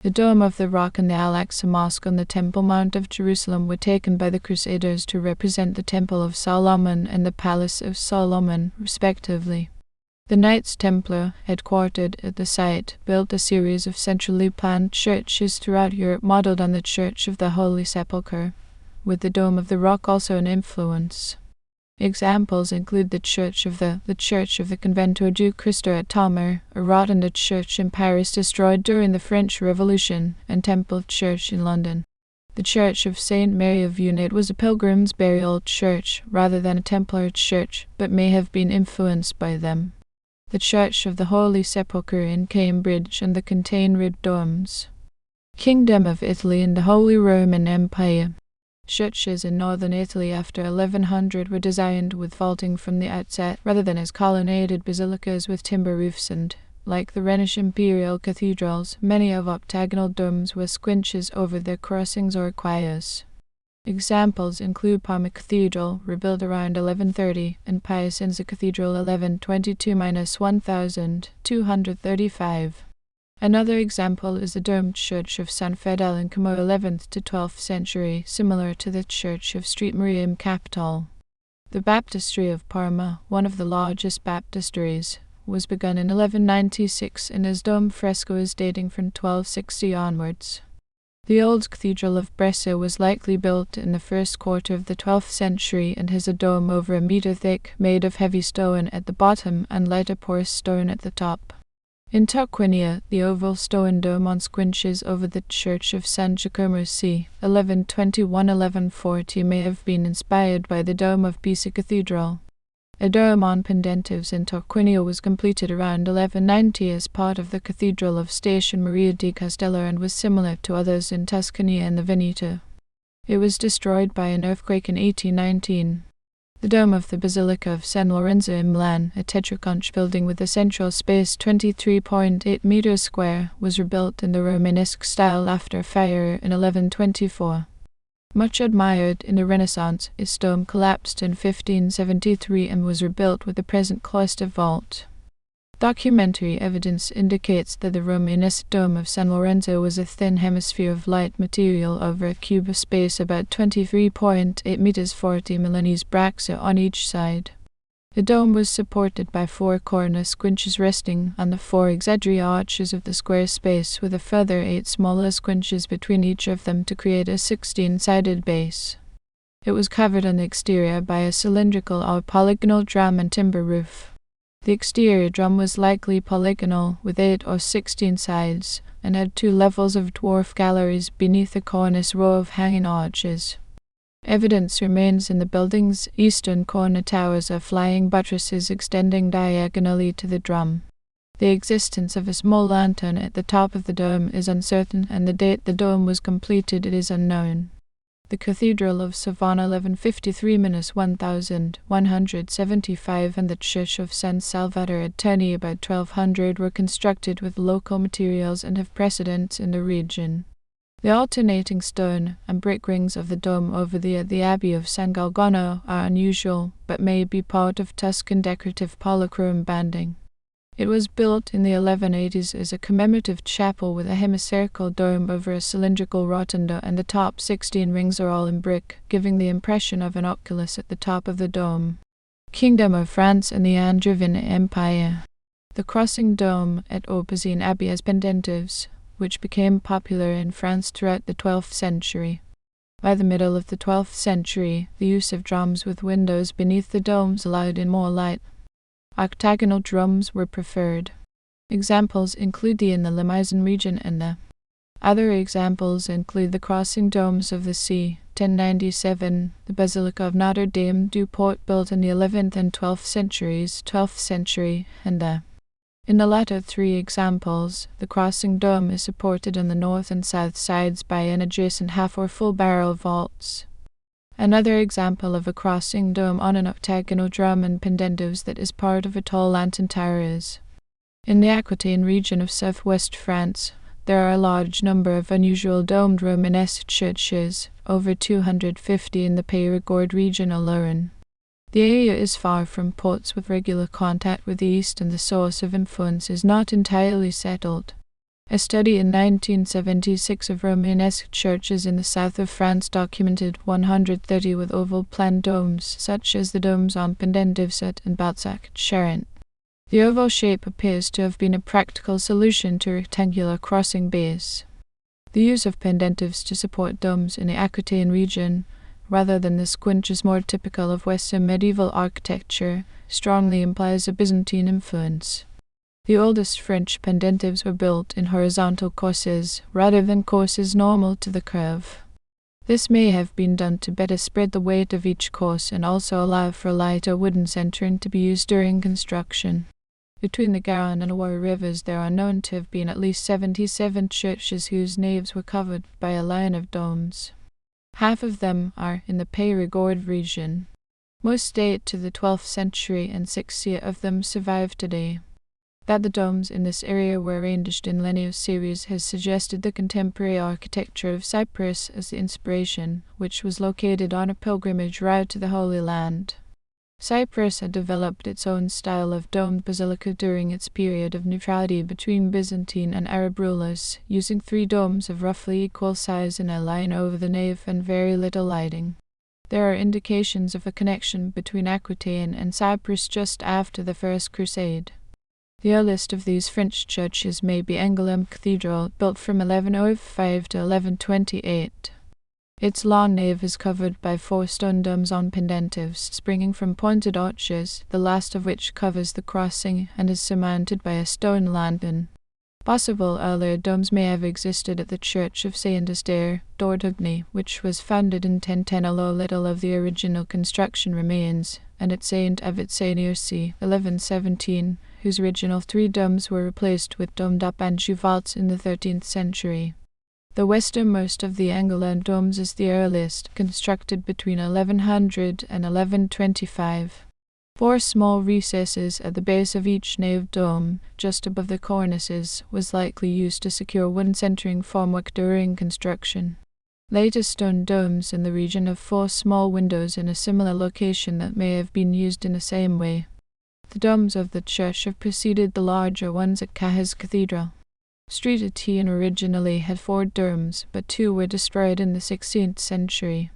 A: The Dome of the Rock and the Al-Aqsa Mosque on the Temple Mount of Jerusalem were taken by the Crusaders to represent the Temple of Solomon and the Palace of Solomon, respectively. The Knights Templar, headquartered at the site, built a series of centrally planned churches throughout Europe modeled on the Church of the Holy Sepulchre, with the Dome of the Rock also an influence. Examples include the Church of the Convento du Cristo at Tomer, a rotunda church in Paris destroyed during the French Revolution, and Temple Church in London. The Church of St. Mary of Unit was a pilgrim's burial church rather than a Templar church, but may have been influenced by them. The Church of the Holy Sepulchre in Cambridge and the contain domes. Kingdom of Italy and the Holy Roman Empire. Churches in northern Italy after 1100 were designed with vaulting from the outset, rather than as colonnaded basilicas with timber roofs and, like the Rhenish imperial cathedrals, many of octagonal domes with squinches over their crossings or choirs. Examples include Parma Cathedral, rebuilt around 1130, and Piacenza Cathedral 1122–1235. Another example is the domed church of San Fedele in Como 11th to 12th century, similar to the church of Street Maria in Capitol. The baptistry of Parma, one of the largest baptisteries, was begun in 1196 and has dome frescoes dating from 1260 onwards. The old cathedral of Brescia was likely built in the first quarter of the 12th century and has a dome over a meter thick, made of heavy stone at the bottom and lighter porous stone at the top. In Tarquinia, the oval stone dome on squinches over the church of San Giacomo c. 1121–1140 may have been inspired by the dome of Pisa Cathedral. A dome on pendentives in Tarquinia was completed around 1190 as part of the Cathedral of Station Maria di Castello and was similar to others in Tuscany and the Veneto. It was destroyed by an earthquake in 1819. The dome of the Basilica of San Lorenzo in Milan, a tetraconch building with a central space 23.8 meters square, was rebuilt in the Romanesque style after a fire in 1124. Much admired in the Renaissance, its dome collapsed in 1573 and was rebuilt with the present cloister vault. Documentary evidence indicates that the Romanesque dome of San Lorenzo was a thin hemisphere of light material over a cube of space about 23.8 meters 40 Milanese braccia on each side. The dome was supported by 4 corner squinches resting on the 4 exedria arches of the square space, with a further 8 smaller squinches between each of them to create a 16-sided base. It was covered on the exterior by a cylindrical or polygonal drum and timber roof. The exterior drum was likely polygonal, with 8 or 16 sides, and had 2 levels of dwarf galleries beneath a cornice row of hanging arches. Evidence remains in the building's eastern corner towers of flying buttresses extending diagonally to the drum. The existence of a small lantern at the top of the dome is uncertain, and the date the dome was completed is unknown. The Cathedral of Savona 1153–1175 and the Church of San Salvatore at Terni about 1200 were constructed with local materials and have precedence in the region. The alternating stone and brick rings of the dome over the Abbey of San Galgano are unusual, but may be part of Tuscan decorative polychrome banding. It was built in the 1180s as a commemorative chapel with a semicircular dome over a cylindrical rotunda, and the top 16 rings are all in brick, giving the impression of an oculus at the top of the dome. Kingdom of France and the Angevin Empire. The crossing dome at Aubazine Abbey has pendentives, which became popular in France throughout the 12th century. By the middle of the 12th century, the use of drums with windows beneath the domes allowed in more light. Octagonal drums were preferred. Examples include the in the Limousin region and the. Other examples include the crossing domes of the sea, 1097, the Basilica of Notre Dame du Port, built in the 11th and 12th century, and in the latter three examples, the crossing dome is supported on the north and south sides by an adjacent half or full barrel vaults. Another example of a crossing dome on an octagonal drum and pendentives that is part of a tall lantern tower is in the Aquitaine region of southwest France. There are a large number of unusual domed Romanesque churches, over 250 in the Périgord region alone. The area is far from ports with regular contact with the east, and the source of influence is not entirely settled. A study in 1976 of Romanesque churches in the south of France documented 130 with oval-plan domes, such as the domes on pendentives at and Balzac-Charente. The oval shape appears to have been a practical solution to rectangular crossing base. The use of pendentives to support domes in the Aquitaine region, rather than the squinches more typical of Western medieval architecture, strongly implies a Byzantine influence. The oldest French pendentives were built in horizontal courses, rather than courses normal to the curve. This may have been done to better spread the weight of each course and also allow for a lighter wooden centering to be used during construction. Between the Garonne and Loire rivers there are known to have been at least 77 churches whose naves were covered by a line of domes. Half of them are in the Périgord region. Most date to the 12th century, and 60 of them survive today. That the domes in this area were arranged in linear series has suggested the contemporary architecture of Cyprus as the inspiration, which was located on a pilgrimage route to the Holy Land. Cyprus had developed its own style of domed basilica during its period of neutrality between Byzantine and Arab rulers, using 3 domes of roughly equal size in a line over the nave and very little lighting. There are indications of a connection between Aquitaine and Cyprus just after the First Crusade. The earliest of these French churches may be Angoulême Cathedral, built from 1105 to 1128. Its long nave is covered by 4 stone domes on pendentives, springing from pointed arches, the last of which covers the crossing and is surmounted by a stone lantern. Possible earlier domes may have existed at the church of Saint-Eustache d'Ortogny, which was founded in 1010, although little of the original construction remains, and at Saint Avit-Saint-Ursi, 1117, whose original 3 domes were replaced with domed-up Anjou vaults in the 13th century. The westernmost of the Angoulême domes is the earliest, constructed between 1100 and 1125. 4 small recesses at the base of each nave dome, just above the cornices, was likely used to secure wooden centering formwork during construction. Later stone domes in the region have 4 small windows in a similar location that may have been used in the same way. The domes of the church have preceded the larger ones at Cahors Cathedral. Street Etienne originally had 4 domes, but 2 were destroyed in the 16th century.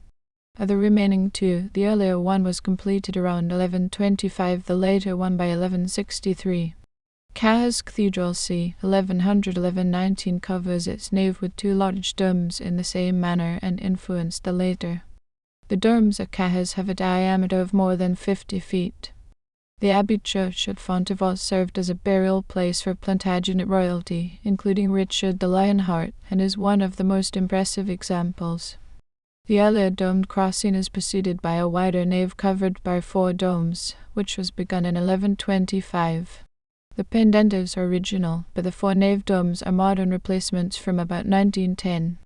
A: Of the remaining 2, the earlier one was completed around 1125, the later one by 1163. Cahors Cathedral c. 1100-1119 covers its nave with 2 large domes in the same manner and influenced the later. The domes at Cahors have a diameter of more than 50 feet. The Abbey Church at Fontevraud served as a burial place for Plantagenet royalty, including Richard the Lionheart, and is one of the most impressive examples. The earlier domed crossing is preceded by a wider nave covered by 4 domes, which was begun in 1125. The pendentives are original, but the 4 nave domes are modern replacements from about 1910.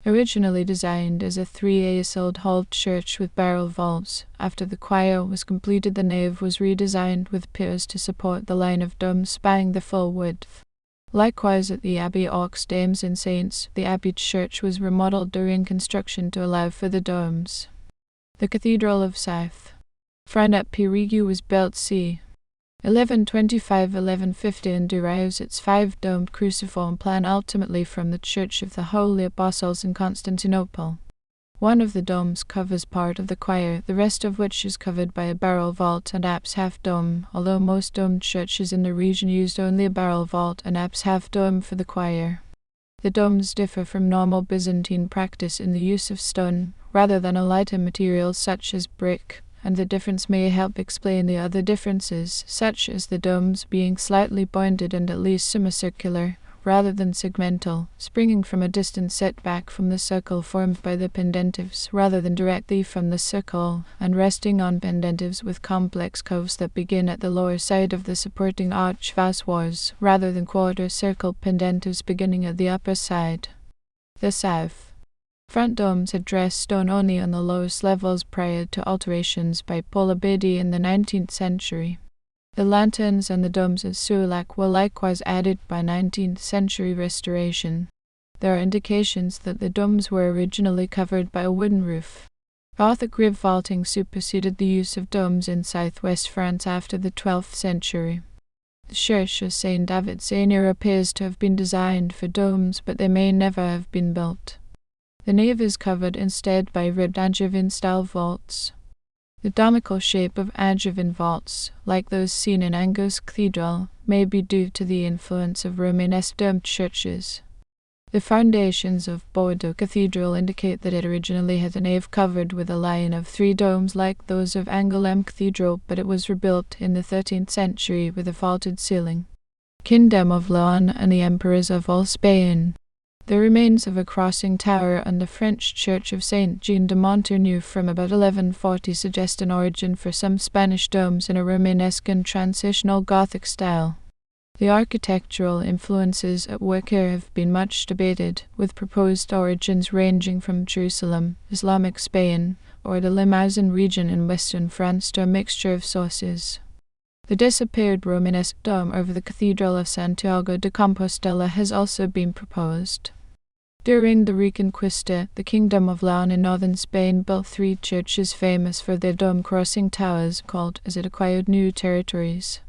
A: Originally designed as a 3-aisle hall church with barrel vaults, after the choir was completed the nave was redesigned with piers to support the line of domes spanning the full width. Likewise at the Abbey aux Dames and Saints, the Abbey church was remodeled during construction to allow for the domes. The Cathedral of South France at Périgueux was built c. 1125-1150 and derives its 5-domed cruciform plan ultimately from the Church of the Holy Apostles in Constantinople. One of the domes covers part of the choir, the rest of which is covered by a barrel vault and apse half-dome, although most domed churches in the region used only a barrel vault and apse half-dome for the choir. The domes differ from normal Byzantine practice in the use of stone, rather than a lighter material such as brick, and the difference may help explain the other differences, such as the domes being slightly pointed and at least semicircular, rather than segmental, springing from a distant setback from the circle formed by the pendentives rather than directly from the circle, and resting on pendentives with complex coves that begin at the lower side of the supporting arch voussoirs, rather than quarter-circle pendentives beginning at the upper side. The south. Front domes had dressed stone only on the lowest levels prior to alterations by Bulbous in the 19th century. The lanterns and the domes at Sulak were likewise added by 19th century restoration. There are indications that the domes were originally covered by a wooden roof. Gothic rib vaulting superseded the use of domes in southwest France after the 12th century. The Church of St. David Senior appears to have been designed for domes, but they may never have been built. The nave is covered instead by ribbed Angevin-style vaults. The domical shape of Angevin vaults, like those seen in Angers Cathedral, may be due to the influence of Romanesque domed churches. The foundations of Bordeaux Cathedral indicate that it originally had a nave covered with a line of 3 domes like those of Angoulême Cathedral, but it was rebuilt in the 13th century with a vaulted ceiling. Kingdom of Leon and the Emperors of all Spain. The remains of a crossing tower on the French church of Saint Jean de Montorneu from about 1140 suggest an origin for some Spanish domes in a Romanesque and transitional Gothic style. The architectural influences at work here have been much debated, with proposed origins ranging from Jerusalem, Islamic Spain, or the Limousin region in western France to a mixture of sources. The disappeared Romanesque dome over the Cathedral of Santiago de Compostela has also been proposed. During the Reconquista, the Kingdom of Leon in northern Spain built 3 churches famous for their dome-crossing towers, called as it acquired new territories.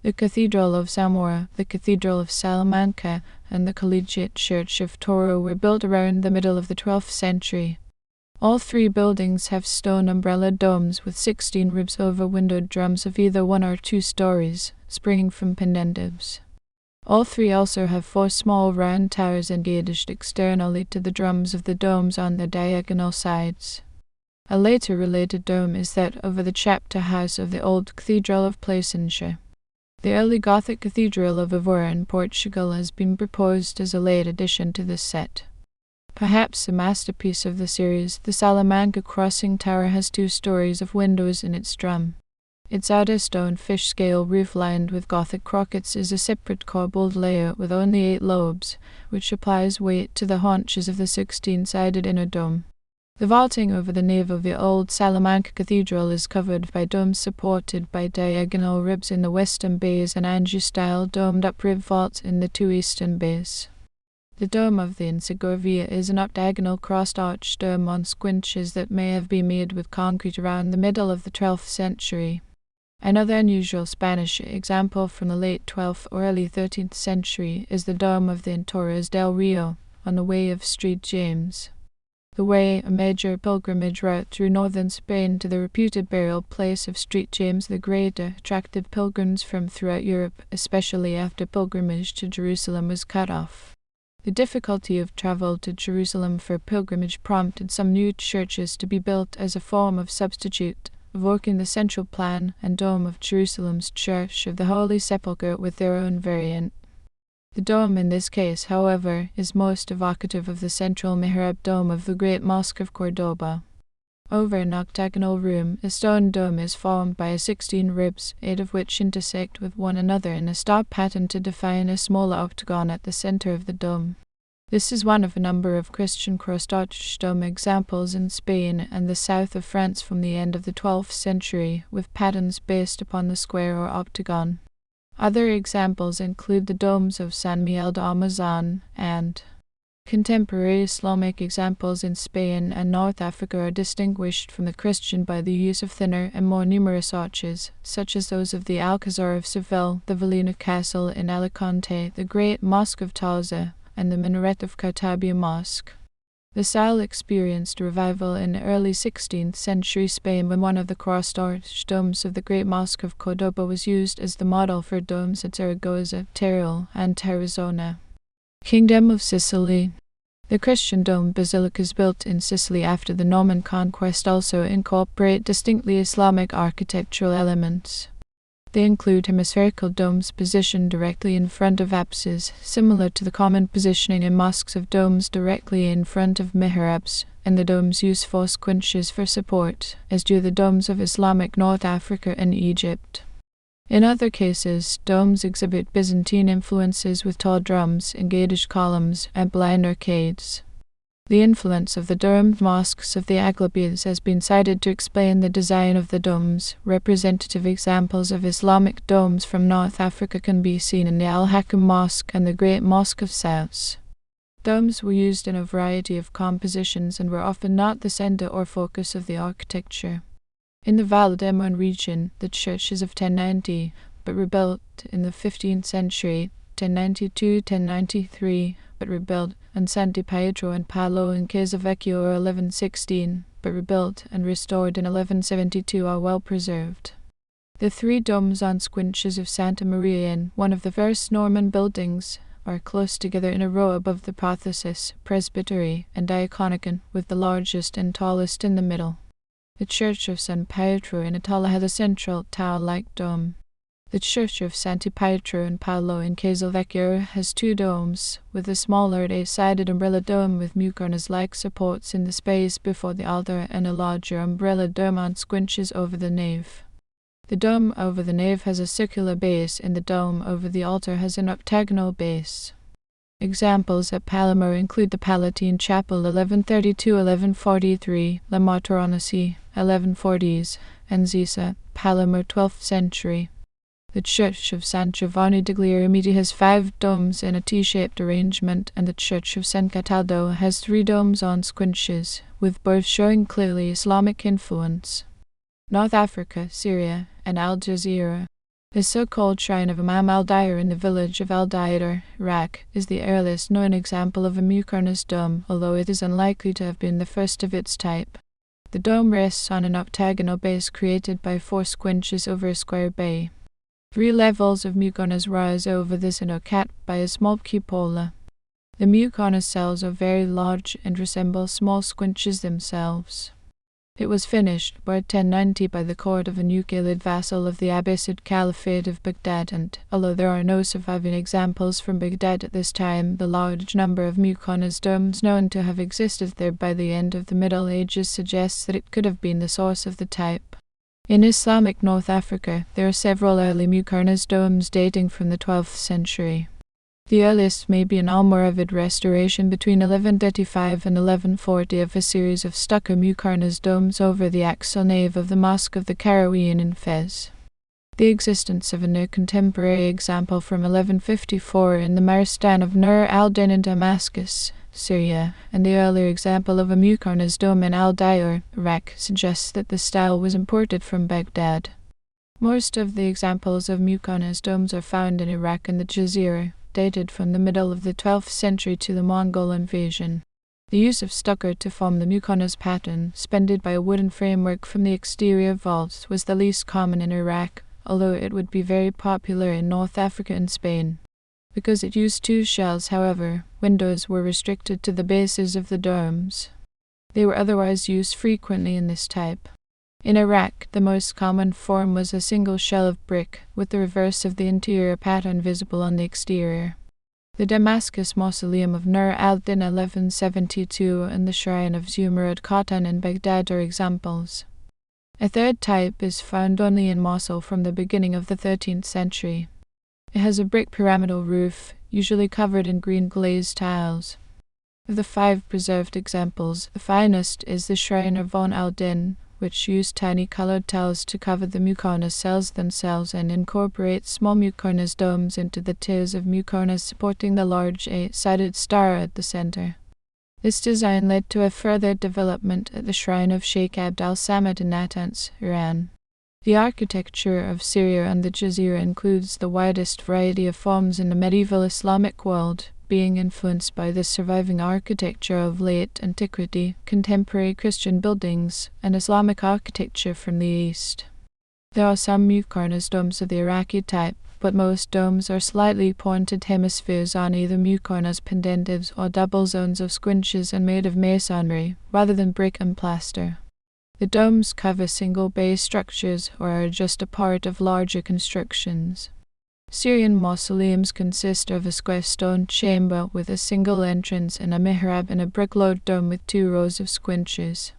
A: The Cathedral of Zamora, the Cathedral of Salamanca, and the Collegiate Church of Toro were built around the middle of the 12th century. All 3 buildings have stone umbrella domes with 16 ribs over windowed drums of either 1 or 2 stories, springing from pendentives. All 3 also have 4 small round towers engaged externally to the drums of the domes on their diagonal sides. A later related dome is that over the chapter house of the old Cathedral of Placentia. The early Gothic Cathedral of Évora in Portugal has been proposed as a late addition to this set. Perhaps a masterpiece of the series, the Salamanca Crossing Tower has 2 stories of windows in its drum. Its outer stone fish-scale roof lined with Gothic crockets is a separate corbelled layout with only 8 lobes, which applies weight to the haunches of the 16-sided inner dome. The vaulting over the nave of the old Salamanca Cathedral is covered by domes supported by diagonal ribs in the western bays and Anjou-style domed-up rib vaults in the 2 eastern bays. The dome of the Insegovia is an up-diagonal crossed-arch dome on squinches that may have been made with concrete around the middle of the 12th century. Another unusual Spanish example from the late 12th or early 13th century is the dome of the Torres del Rio on the Way of Street James. The Way, a major pilgrimage route through northern Spain to the reputed burial place of Street James the Greater, attracted pilgrims from throughout Europe, especially after pilgrimage to Jerusalem was cut off. The difficulty of travel to Jerusalem for pilgrimage prompted some new churches to be built as a form of substitute, evoking the central plan and dome of Jerusalem's Church of the Holy Sepulchre with their own variant. The dome in this case, however, is most evocative of the central mihrab dome of the Great Mosque of Córdoba. Over an octagonal room, a stone dome is formed by 16 ribs, 8 of which intersect with one another in a star pattern to define a smaller octagon at the center of the dome. This is one of a number of Christian crossed-arch dome examples in Spain and the south of France from the end of the 12th century, with patterns based upon the square or octagon. Other examples include the domes of San Miguel de Almazan and contemporary Islamic examples in Spain and North Africa are distinguished from the Christian by the use of thinner and more numerous arches, such as those of the Alcazar of Seville, the Villena Castle in Alicante, the Great Mosque of Tauza, and the minaret of Cartabia Mosque. The style experienced revival in early 16th century Spain when one of the crossed-arch domes of the Great Mosque of Córdoba was used as the model for domes at Zaragoza, Teruel, and Tarazona. Kingdom of Sicily. The Christian dome basilicas built in Sicily after the Norman conquest also incorporate distinctly Islamic architectural elements. They include hemispherical domes positioned directly in front of apses, similar to the common positioning in mosques of domes directly in front of mihrabs, and the domes use four squinches for support, as do the domes of Islamic North Africa and Egypt. In other cases, domes exhibit Byzantine influences with tall drums, engaged columns, and blind arcades. The influence of the domed mosques of the Aghlabids has been cited to explain the design of the domes. Representative examples of Islamic domes from North Africa can be seen in the Al-Hakam Mosque and the Great Mosque of Sousse. Domes were used in a variety of compositions and were often not the center or focus of the architecture. In the Val d'Emon region, the church is of 1090, but rebuilt in the 15th century, 1092-1093, but rebuilt, and Santi Pietro and Paolo in Casavecchio are 1116, but rebuilt and restored in 1172 are well preserved. The three domes on squinches of Santa Maria in one of the first Norman buildings are close together in a row above the prothesis, presbytery, and diaconicon, with the largest and tallest in the middle. The church of San Pietro in Italia has a central tower-like dome. The church of Santi Pietro and Paolo in Casavecchio has two domes, with a smaller eight-sided umbrella dome with mucornas-like supports in the space before the altar and a larger umbrella dome on squinches over the nave. The dome over the nave has a circular base, and the dome over the altar has an octagonal base. Examples at Palermo include the Palatine Chapel 1132-1143, La Martoranacy 1140s, and Zisa, Palermo 12th century. The church of San Giovanni degli Eremiti has 5 domes in a T-shaped arrangement, and the church of San Cataldo has 3 domes on squinches, with both showing clearly Islamic influence. North Africa, Syria, and Al Jazeera. The so-called shrine of Imam al-Dair in the village of al-Dair, Iraq, is the earliest known example of a mucornas dome, although it is unlikely to have been the first of its type. The dome rests on an octagonal base created by 4 squinches over a square bay. 3 levels of mucornas rise over this and are capped by a small cupola. The mucornas cells are very large and resemble small squinches themselves. It was finished by 1090 by the court of a Umayyad vassal of the Abbasid Caliphate of Baghdad, and, although there are no surviving examples from Baghdad at this time, the large number of mucornas domes known to have existed there by the end of the Middle Ages suggests that it could have been the source of the type. In Islamic North Africa, there are several early mucornas domes dating from the 12th century. The earliest may be an Almoravid restoration between 1135 and 1140 of a series of stucco mucornas domes over the axial nave of the Mosque of the Qarawiyyin in Fez. The existence of a near contemporary example from 1154 in the Maristan of Nur al-Din in Damascus, Syria, and the earlier example of a mucornas dome in al-Dair, Iraq, suggests that the style was imported from Baghdad. Most of the examples of mucornas domes are found in Iraq and the Jazeera, dated from the middle of the 12th century to the Mongol invasion. The use of stucco to form the mucornas pattern, suspended by a wooden framework from the exterior vaults, was the least common in Iraq, although it would be very popular in North Africa and Spain. Because it used 2 shells, however, windows were restricted to the bases of the domes. They were otherwise used frequently in this type. In Iraq, the most common form was a single shell of brick, with the reverse of the interior pattern visible on the exterior. The Damascus Mausoleum of Nur al-Din 1172 and the shrine of Zumurad Khatan in Baghdad are examples. A third type is found only in Mosul from the beginning of the 13th century. It has a brick pyramidal roof, usually covered in green glazed tiles. Of the 5 preserved examples, the finest is the shrine of Von al-Din, which used tiny colored tiles to cover the mucornas cells themselves and incorporate small mucornas domes into the tiers of mucornas supporting the large 8-sided star at the center. This design led to a further development at the shrine of Sheikh Abd al-Samad in Natanz, Iran. The architecture of Syria and the Jazeera includes the widest variety of forms in the medieval Islamic world, being influenced by the surviving architecture of late antiquity, contemporary Christian buildings, and Islamic architecture from the east. There are some mucornas domes of the Iraqi type, but most domes are slightly pointed hemispheres on either mucornas pendentives or double zones of squinches and made of masonry, rather than brick and plaster. The domes cover single base structures or are just a part of larger constructions. Syrian mausoleums consist of a square stone chamber with a single entrance and a mihrab and a brick-load dome with 2 rows of squinches.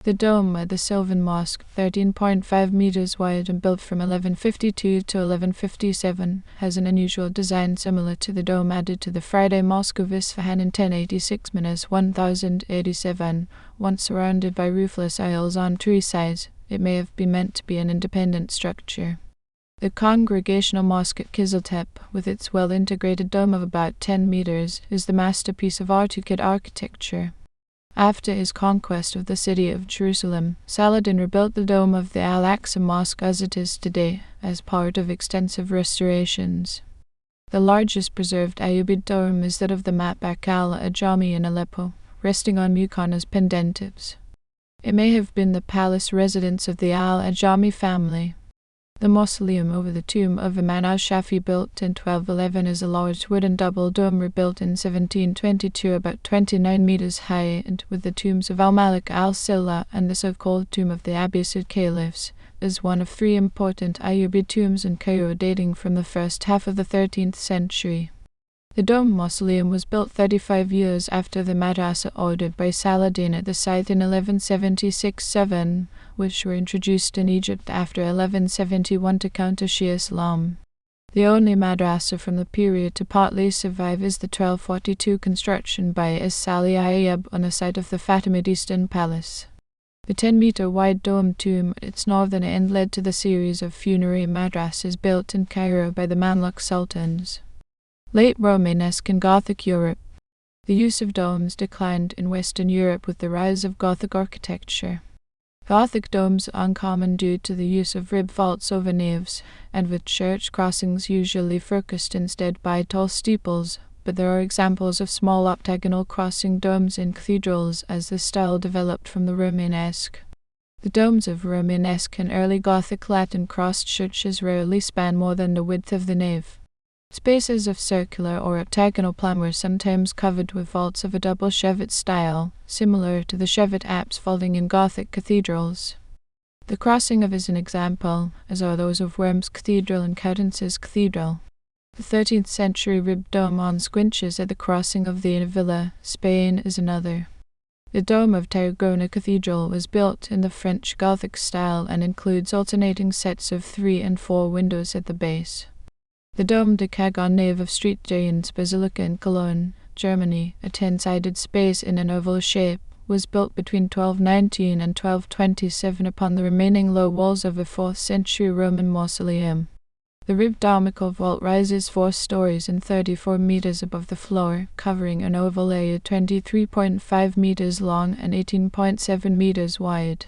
A: The dome at the Sylvan Mosque, 13.5 meters wide and built from 1152 to 1157, has an unusual design similar to the dome added to the Friday Mosque of Isfahan in 1086-1087. Once surrounded by roofless aisles on 3 sides, it may have been meant to be an independent structure. The Congregational Mosque at Kiziltepe, with its well-integrated dome of about 10 meters, is the masterpiece of Artukid architecture. After his conquest of the city of Jerusalem, Saladin rebuilt the dome of the Al-Aqsa Mosque as it is today, as part of extensive restorations. The largest preserved Ayyubid dome is that of the Matbaq al-Ajami in Aleppo, resting on muqarnas pendentives. It may have been the palace residence of the al-Ajami family. The mausoleum over the tomb of Imam al-Shafi, built in 1211, is a large wooden double dome rebuilt in 1722, about 29 meters high, and with the tombs of al-Malik al-Silla and the so-called tomb of the Abbasid caliphs, is one of 3 important Ayyubid tombs in Cairo dating from the first half of the 13th century. The dome mausoleum was built 35 years after the madrasa ordered by Saladin at the site in 1176-7, which were introduced in Egypt after 1171 to counter Shia Islam. The only madrasa from the period to partly survive is the 1242 construction by As-Sali Ayyub on the site of the Fatimid Eastern Palace. The 10-meter wide dome tomb at its northern end led to the series of funerary madrasas built in Cairo by the Mamluk sultans. Late Romanesque and Gothic Europe. The use of domes declined in Western Europe with the rise of Gothic architecture. Gothic domes are uncommon due to the use of rib vaults over naves, and with church crossings usually focused instead by tall steeples, but there are examples of small octagonal crossing domes in cathedrals as the style developed from the Romanesque. The domes of Romanesque and early Gothic Latin crossed churches rarely span more than the width of the nave. Spaces of circular or octagonal plan were sometimes covered with vaults of a double chevet style, similar to the chevet apse vaulting in Gothic cathedrals. The crossing of is an example, as are those of Worms Cathedral and Coutances Cathedral. The 13th century ribbed dome on squinches at the crossing of the Villa, Spain, is another. The dome of Tarragona Cathedral was built in the French Gothic style and includes alternating sets of 3 and 4 windows at the base. The dome decagon nave of St. Jane's Basilica in Cologne, Germany, a 10-sided space in an oval shape, was built between 1219 and 1227 upon the remaining low walls of a 4th century Roman mausoleum. The ribbed domical vault rises 4 stories and 34 meters above the floor, covering an oval area 23.5 meters long and 18.7 meters wide.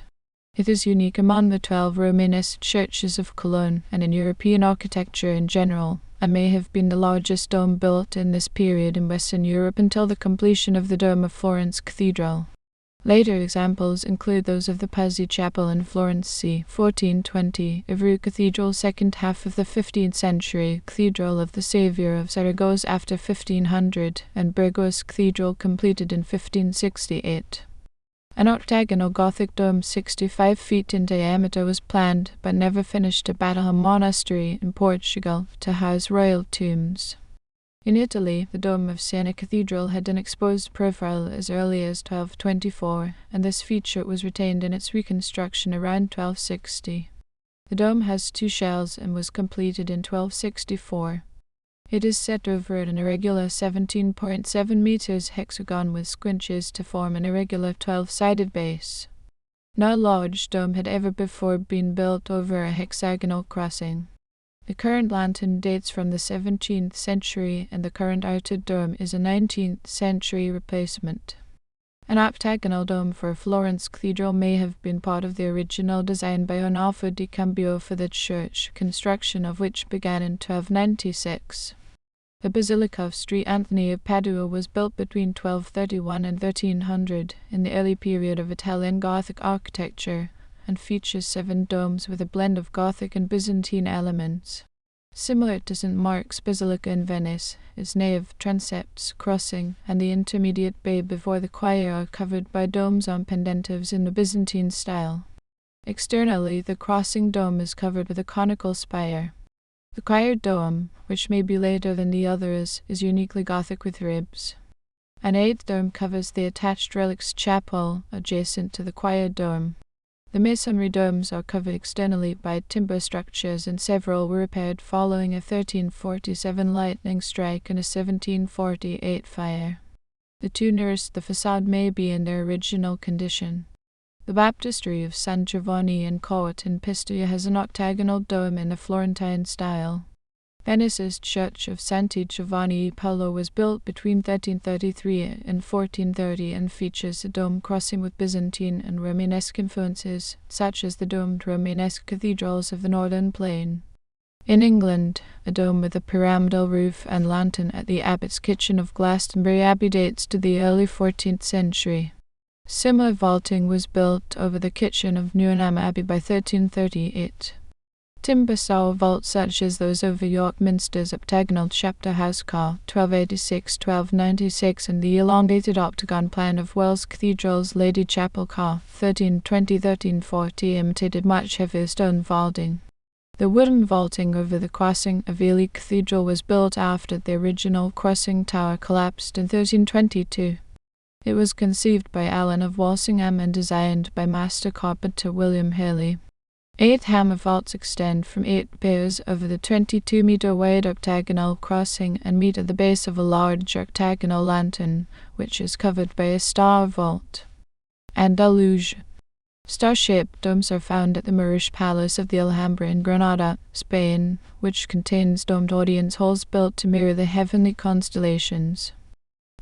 A: It is unique among the 12 Romanesque churches of Cologne and in European architecture in general, and may have been the largest dome built in this period in Western Europe until the completion of the dome of Florence Cathedral. Later examples include those of the Pazzi Chapel in Florence c. 1420, Ivry Cathedral second half of the 15th century, Cathedral of the Saviour of Saragossa after 1500, and Burgos Cathedral completed in 1568. An octagonal Gothic dome 65 feet in diameter was planned, but never finished, at Batalha Monastery in Portugal to house royal tombs. In Italy, the dome of Siena Cathedral had an exposed profile as early as 1224, and this feature was retained in its reconstruction around 1260. The dome has 2 shells and was completed in 1264. It is set over an irregular 17.7 meters hexagon with squinches to form an irregular 12-sided base. No large dome had ever before been built over a hexagonal crossing. The current lantern dates from the 17th century, and the current outer dome is a 19th century replacement. An octagonal dome for Florence Cathedral may have been part of the original design by Arnolfo di Cambio for the church, construction of which began in 1296. The Basilica of St. Anthony of Padua was built between 1231 and 1300, in the early period of Italian Gothic architecture, and features 7 domes with a blend of Gothic and Byzantine elements. Similar to St. Mark's Basilica in Venice, its nave, transepts, crossing, and the intermediate bay before the choir are covered by domes on pendentives in the Byzantine style. Externally, the crossing dome is covered with a conical spire. The choir dome, which may be later than the others, is uniquely Gothic with ribs. An eighth dome covers the attached relics chapel adjacent to the choir dome. The masonry domes are covered externally by timber structures, and several were repaired following a 1347 lightning strike and a 1748 fire. The two nearest the facade may be in their original condition. The baptistry of San Giovanni in Court in Pistoia has an octagonal dome in the Florentine style. Venice's church of Santi Giovanni Paolo was built between 1333 and 1430 and features a dome crossing with Byzantine and Romanesque influences, such as the domed Romanesque cathedrals of the northern plain. In England, a dome with a pyramidal roof and lantern at the Abbot's Kitchen of Glastonbury Abbey dates to the early 14th century. Similar vaulting was built over the kitchen of Newnham Abbey by 1338. Timber style vaults such as those over York Minster's octagonal chapter house ca. 1286-1296 and the elongated octagon plan of Wells Cathedral's Lady Chapel ca. 1320-1340 imitated much heavier stone vaulting. The wooden vaulting over the crossing of Ely Cathedral was built after the original crossing tower collapsed in 1322. It was conceived by Allen of Walsingham and designed by master carpenter William Haley. 8 hammer vaults extend from 8 piers over the 22-meter wide octagonal crossing and meet at the base of a large octagonal lantern, which is covered by a star vault. Andalusia. Star-shaped domes are found at the Moorish Palace of the Alhambra in Granada, Spain, which contains domed audience halls built to mirror the heavenly constellations.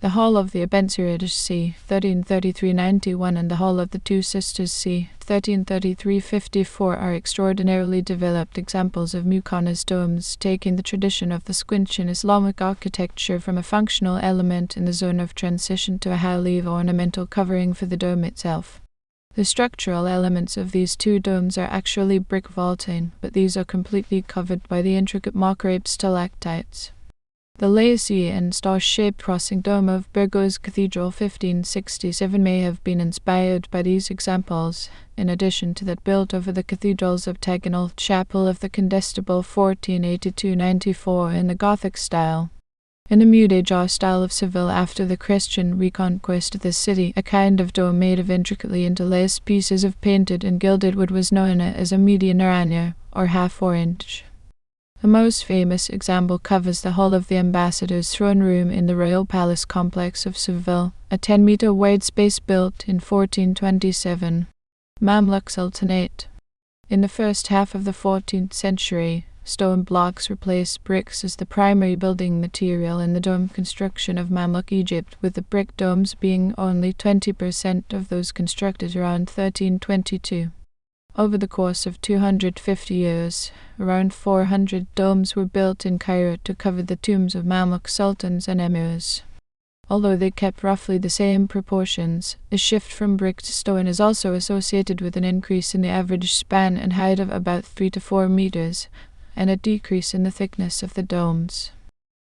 A: The Hall of the Abencerades c. 1333-91 and the Hall of the Two Sisters c. 1333-54 are extraordinarily developed examples of Muqanna's domes, taking the tradition of the squinch in Islamic architecture from a functional element in the zone of transition to a highly ornamental covering for the dome itself. The structural elements of these two domes are actually brick vaulting, but these are completely covered by the intricate mock-raped stalactites. The lacy and star-shaped crossing dome of Burgos Cathedral 1567 may have been inspired by these examples, in addition to that built over the cathedral's octagonal chapel of the Condestable 1482-94 in the Gothic style. In the Mudéjar style of Seville after the Christian reconquest of the city, a kind of dome made of intricately interlaced pieces of painted and gilded wood was known as a media naranja, or half-orange. The most famous example covers the Hall of the Ambassador's throne room in the Royal Palace complex of Seville, a 10-meter wide space built in 1427. Mamluk Sultanate. In the first half of the 14th century, stone blocks replaced bricks as the primary building material in the dome construction of Mamluk Egypt, with the brick domes being only 20% of those constructed around 1322. Over the course of 250 years, around 400 domes were built in Cairo to cover the tombs of Mamluk sultans and emirs. Although they kept roughly the same proportions, a shift from brick to stone is also associated with an increase in the average span and height of about 3 to 4 meters, and a decrease in the thickness of the domes.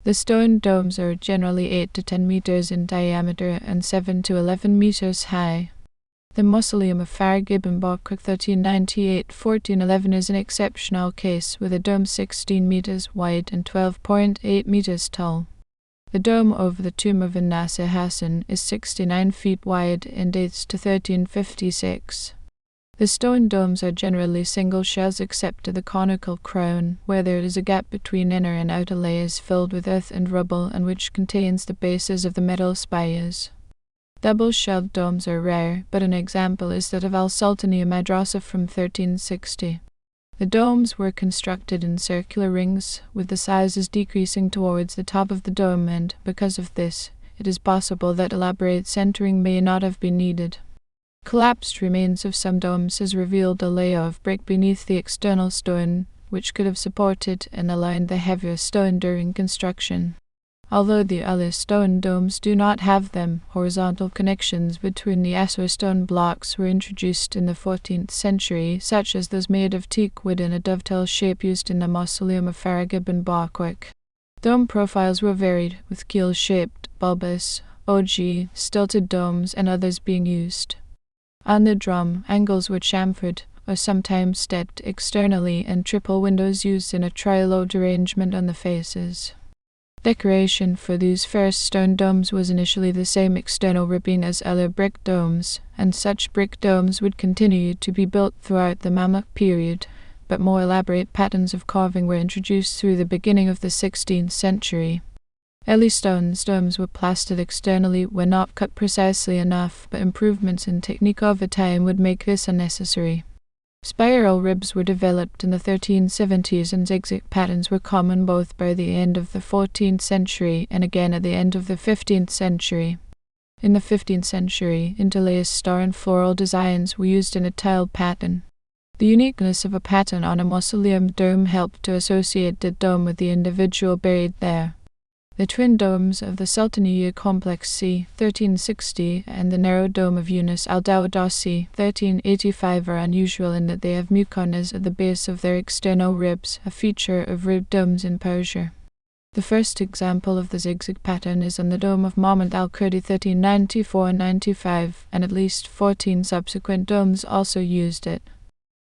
A: The stone domes are generally 8 to 10 meters in diameter and 7 to 11 meters high. The Mausoleum of Farag ibn Bakr 1398-1411 is an exceptional case, with a dome 16 meters wide and 12.8 meters tall. The dome over the tomb of Nasir Hassan is 69 feet wide and dates to 1356. The stone domes are generally single shells except to the conical crown, where there is a gap between inner and outer layers filled with earth and rubble and which contains the bases of the metal spires. Double-shelled domes are rare, but an example is that of Al-Sultaniya Madrasa from 1360. The domes were constructed in circular rings, with the sizes decreasing towards the top of the dome, and, because of this, it is possible that elaborate centering may not have been needed. Collapsed remains of some domes has revealed a layer of brick beneath the external stone, which could have supported and aligned the heavier stone during construction. Although the early stone domes do not have them, horizontal connections between the Asor stone blocks were introduced in the 14th century, such as those made of teak wood in a dovetail shape used in the mausoleum of Farag ibn Barquq. Dome profiles were varied, with keel-shaped, bulbous, ogee, stilted domes, and others being used. On the drum, angles were chamfered, or sometimes stepped externally, and triple windows used in a tri-lobed arrangement on the faces. Decoration for these first stone domes was initially the same external ribbing as other brick domes, and such brick domes would continue to be built throughout the Mamluk period, but more elaborate patterns of carving were introduced through the beginning of the 16th century. Early stone domes were plastered externally when not cut precisely enough, but improvements in technique over time would make this unnecessary. Spiral ribs were developed in the 1370s, and zigzag patterns were common both by the end of the 14th century and again at the end of the 15th century. In the 15th century, interlaced star and floral designs were used in a tiled pattern. The uniqueness of a pattern on a mausoleum dome helped to associate the dome with the individual buried there. The twin domes of the Sultaniya Complex c. 1360 and the narrow dome of Yunus al-Dawda c. 1385 are unusual in that they have muqarnas at the base of their external ribs, a feature of ribbed domes in Persia. The first example of the zigzag pattern is on the dome of Mahmud al-Kurdi 1394-95, and at least 14 subsequent domes also used it.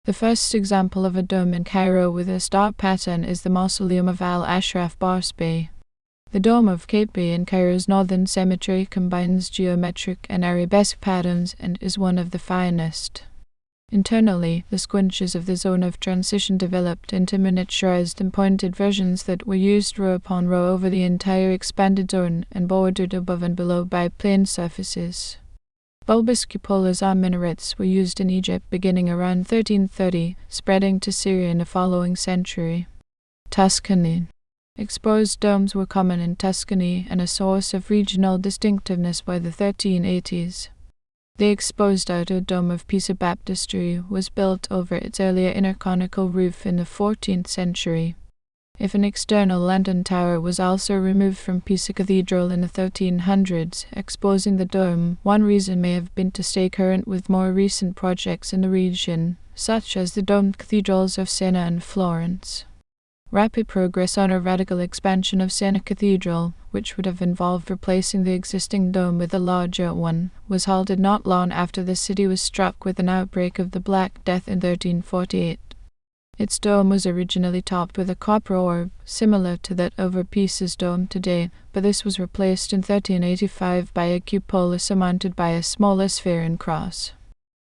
A: The first example of a dome in Cairo with a star pattern is the mausoleum of al-Ashraf Barsbey. The dome of Capri in Cairo's northern cemetery combines geometric and arabesque patterns and is one of the finest. Internally, the squinches of the zone of transition developed into miniaturized and pointed versions that were used row upon row over the entire expanded zone and bordered above and below by plane surfaces. Bulbous cupolas on minarets were used in Egypt beginning around 1330, spreading to Syria in the following century. Tuscany. Exposed domes were common in Tuscany and a source of regional distinctiveness by the 1380s. The exposed outer dome of Pisa Baptistry was built over its earlier inner conical roof in the 14th century. If an external lantern tower was also removed from Pisa Cathedral in the 1300s, exposing the dome, one reason may have been to stay current with more recent projects in the region, such as the domed cathedrals of Siena and Florence. Rapid progress on a radical expansion of Siena Cathedral, which would have involved replacing the existing dome with a larger one, was halted not long after the city was struck with an outbreak of the Black Death in 1348. Its dome was originally topped with a copper orb, similar to that over Pisa's dome today, but this was replaced in 1385 by a cupola surmounted by a smaller sphere and cross.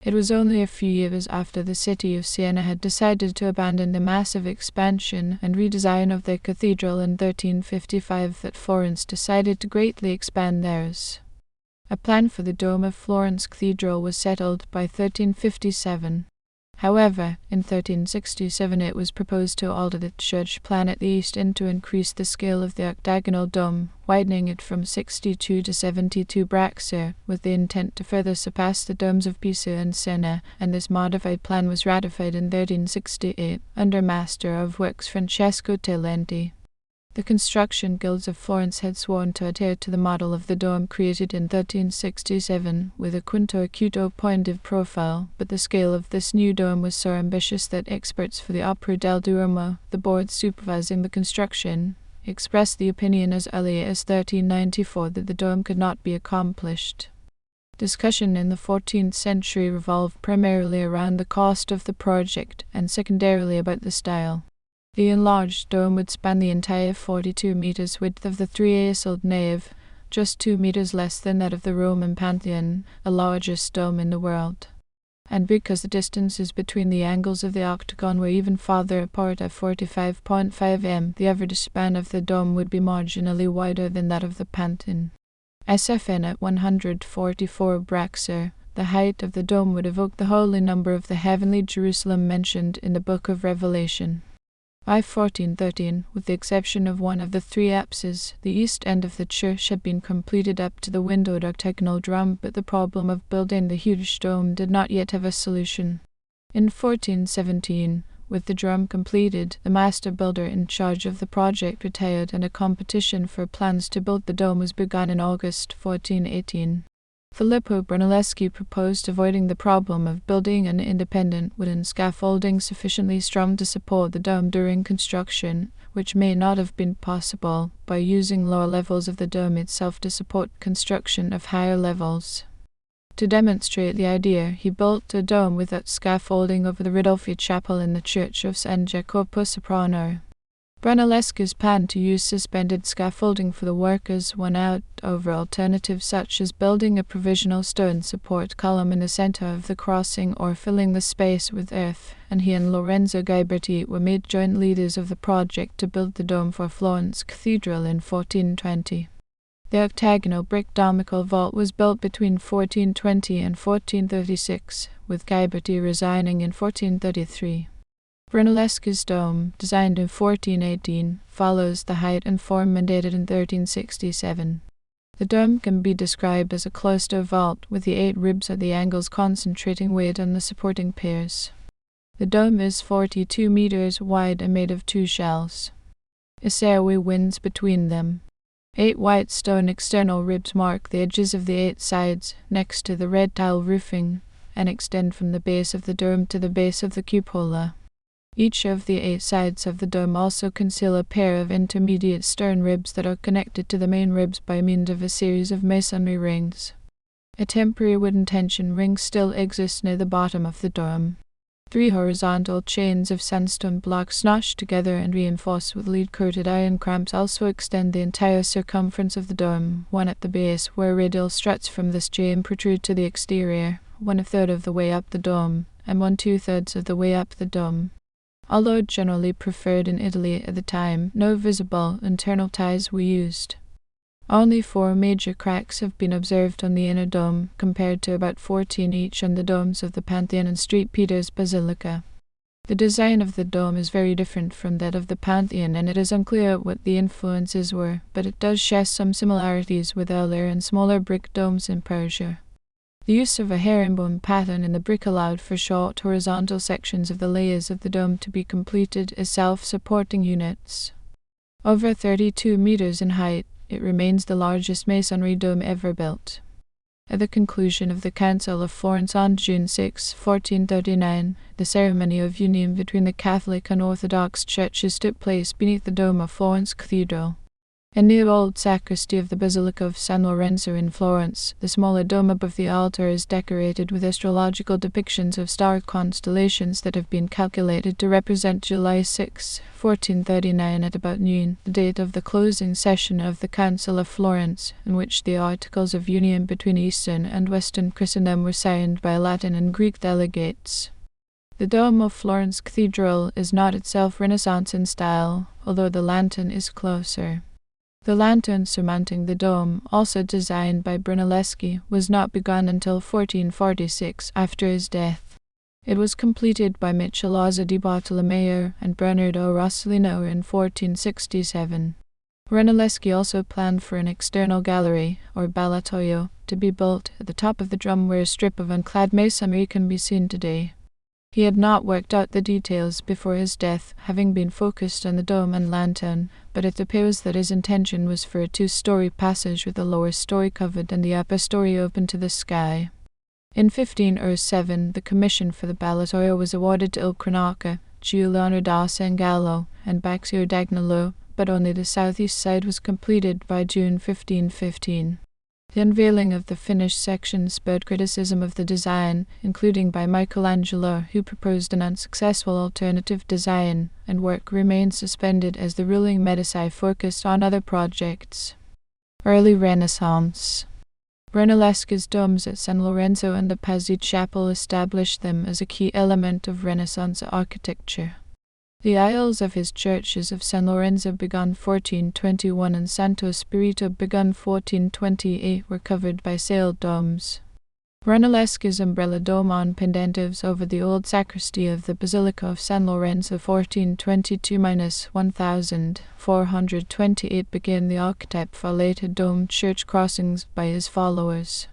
A: It was only a few years after the city of Siena had decided to abandon the massive expansion and redesign of their cathedral in 1355 that Florence decided to greatly expand theirs. A plan for the dome of Florence Cathedral was settled by 1357. However, in 1367 it was proposed to alter the church plan at the east end to increase the scale of the octagonal dome, widening it from 62 to 72 braccia, with the intent to further surpass the domes of Pisa and Siena, and this modified plan was ratified in 1368 under Master of Works Francesco Telenti. The construction guilds of Florence had sworn to adhere to the model of the dome created in 1367 with a quinto acuto pointed profile, but the scale of this new dome was so ambitious that experts for the Opera del Duomo, the board supervising the construction, expressed the opinion as early as 1394 that the dome could not be accomplished. Discussion in the 14th century revolved primarily around the cost of the project and secondarily about the style. The enlarged dome would span the entire 42 meters width of the three-aisle nave, just 2 meters less than that of the Roman Pantheon, the largest dome in the world. And because the distances between the angles of the octagon were even farther apart at 45.5 m, the average span of the dome would be marginally wider than that of the Pantheon. SFN at 144 braccia, the height of the dome would evoke the holy number of the heavenly Jerusalem mentioned in the Book of Revelation. By 1413, with the exception of one of the three apses, the east end of the church had been completed up to the windowed octagonal drum, but the problem of building the huge dome did not yet have a solution. In 1417, With the dome completed, the master builder in charge of the project retired and a competition for plans to build the dome was begun in August 1418. Filippo Brunelleschi proposed avoiding the problem of building an independent wooden scaffolding sufficiently strong to support the dome during construction, which may not have been possible, by using lower levels of the dome itself to support construction of higher levels. To demonstrate the idea, he built a dome without scaffolding over the Ridolfi Chapel in the church of San Jacopo Soprano. Brunelleschi's plan to use suspended scaffolding for the workers won out over alternatives such as building a provisional stone support column in the center of the crossing or filling the space with earth, and he and Lorenzo Ghiberti were made joint leaders of the project to build the dome for Florence Cathedral in 1420. The octagonal brick domical vault was built between 1420 and 1436, with Ghiberti resigning in 1433. Brunelleschi's dome, designed in 1418, follows the height and form mandated in 1367. The dome can be described as a cloister vault with the 8 ribs at the angles concentrating weight on the supporting piers. The dome is 42 meters wide and made of 2 shells. A stairway winds between them. 8 white stone external ribs mark the edges of the 8 sides, next to the red tile roofing, and extend from the base of the dome to the base of the cupola. Each of the 8 sides of the dome also conceal a pair of intermediate stern ribs that are connected to the main ribs by means of a series of masonry rings. A temporary wooden tension ring still exists near the bottom of the dome. 3 horizontal chains of sandstone blocks notched together and reinforced with lead-coated iron clamps also extend the entire circumference of the dome, one at the base, where radial struts from this chain protrude to the exterior, 1/3 of the way up the dome, and 1/2 of the way up the dome. Although generally preferred in Italy at the time, no visible internal ties were used. Only 4 major cracks have been observed on the inner dome, compared to about 14 each on the domes of the Pantheon and St. Peter's Basilica. The design of the dome is very different from that of the Pantheon, and it is unclear what the influences were, but it does share some similarities with earlier and smaller brick domes in Persia. The use of a herringbone pattern in the brick allowed for short horizontal sections of the layers of the dome to be completed as self-supporting units. Over 32 meters in height, it remains the largest masonry dome ever built. At the conclusion of the Council of Florence on June 6, 1439, the ceremony of union between the Catholic and Orthodox churches took place beneath the dome of Florence Cathedral. In the old sacristy of the Basilica of San Lorenzo in Florence, the smaller dome above the altar is decorated with astrological depictions of star constellations that have been calculated to represent July 6, 1439 at about noon, the date of the closing session of the Council of Florence, in which the articles of union between Eastern and Western Christendom were signed by Latin and Greek delegates. The dome of Florence Cathedral is not itself Renaissance in style, although the lantern is closer. The lantern surmounting the dome, also designed by Brunelleschi, was not begun until 1446, after his death. It was completed by Michelozzo di Bartolomeo and Bernardo Rossellino in 1467. Brunelleschi also planned for an external gallery, or ballatoio, to be built at the top of the dome where a strip of unclad masonry can be seen today. He had not worked out the details before his death, having been focused on the dome and lantern, but it appears that his intention was for a 2-story passage with the lower story covered and the upper story open to the sky. In 1507, the commission for the ballatoio was awarded to Il Cronaca, Giuliano da Sangallo, and Baxio d'Agnolo, but only the southeast side was completed by June 1515. The unveiling of the finished section spurred criticism of the design, including by Michelangelo, who proposed an unsuccessful alternative design, and work remained suspended as the ruling Medici focused on other projects. Early Renaissance. Brunelleschi's domes at San Lorenzo and the Pazzi Chapel established them as a key element of Renaissance architecture. The aisles of his churches of San Lorenzo begun 1421 and Santo Spirito begun 1428 were covered by sailed domes. Brunelleschi's umbrella dome on pendentives over the old sacristy of the Basilica of San Lorenzo 1422–1428 became the archetype for later domed church crossings by his followers.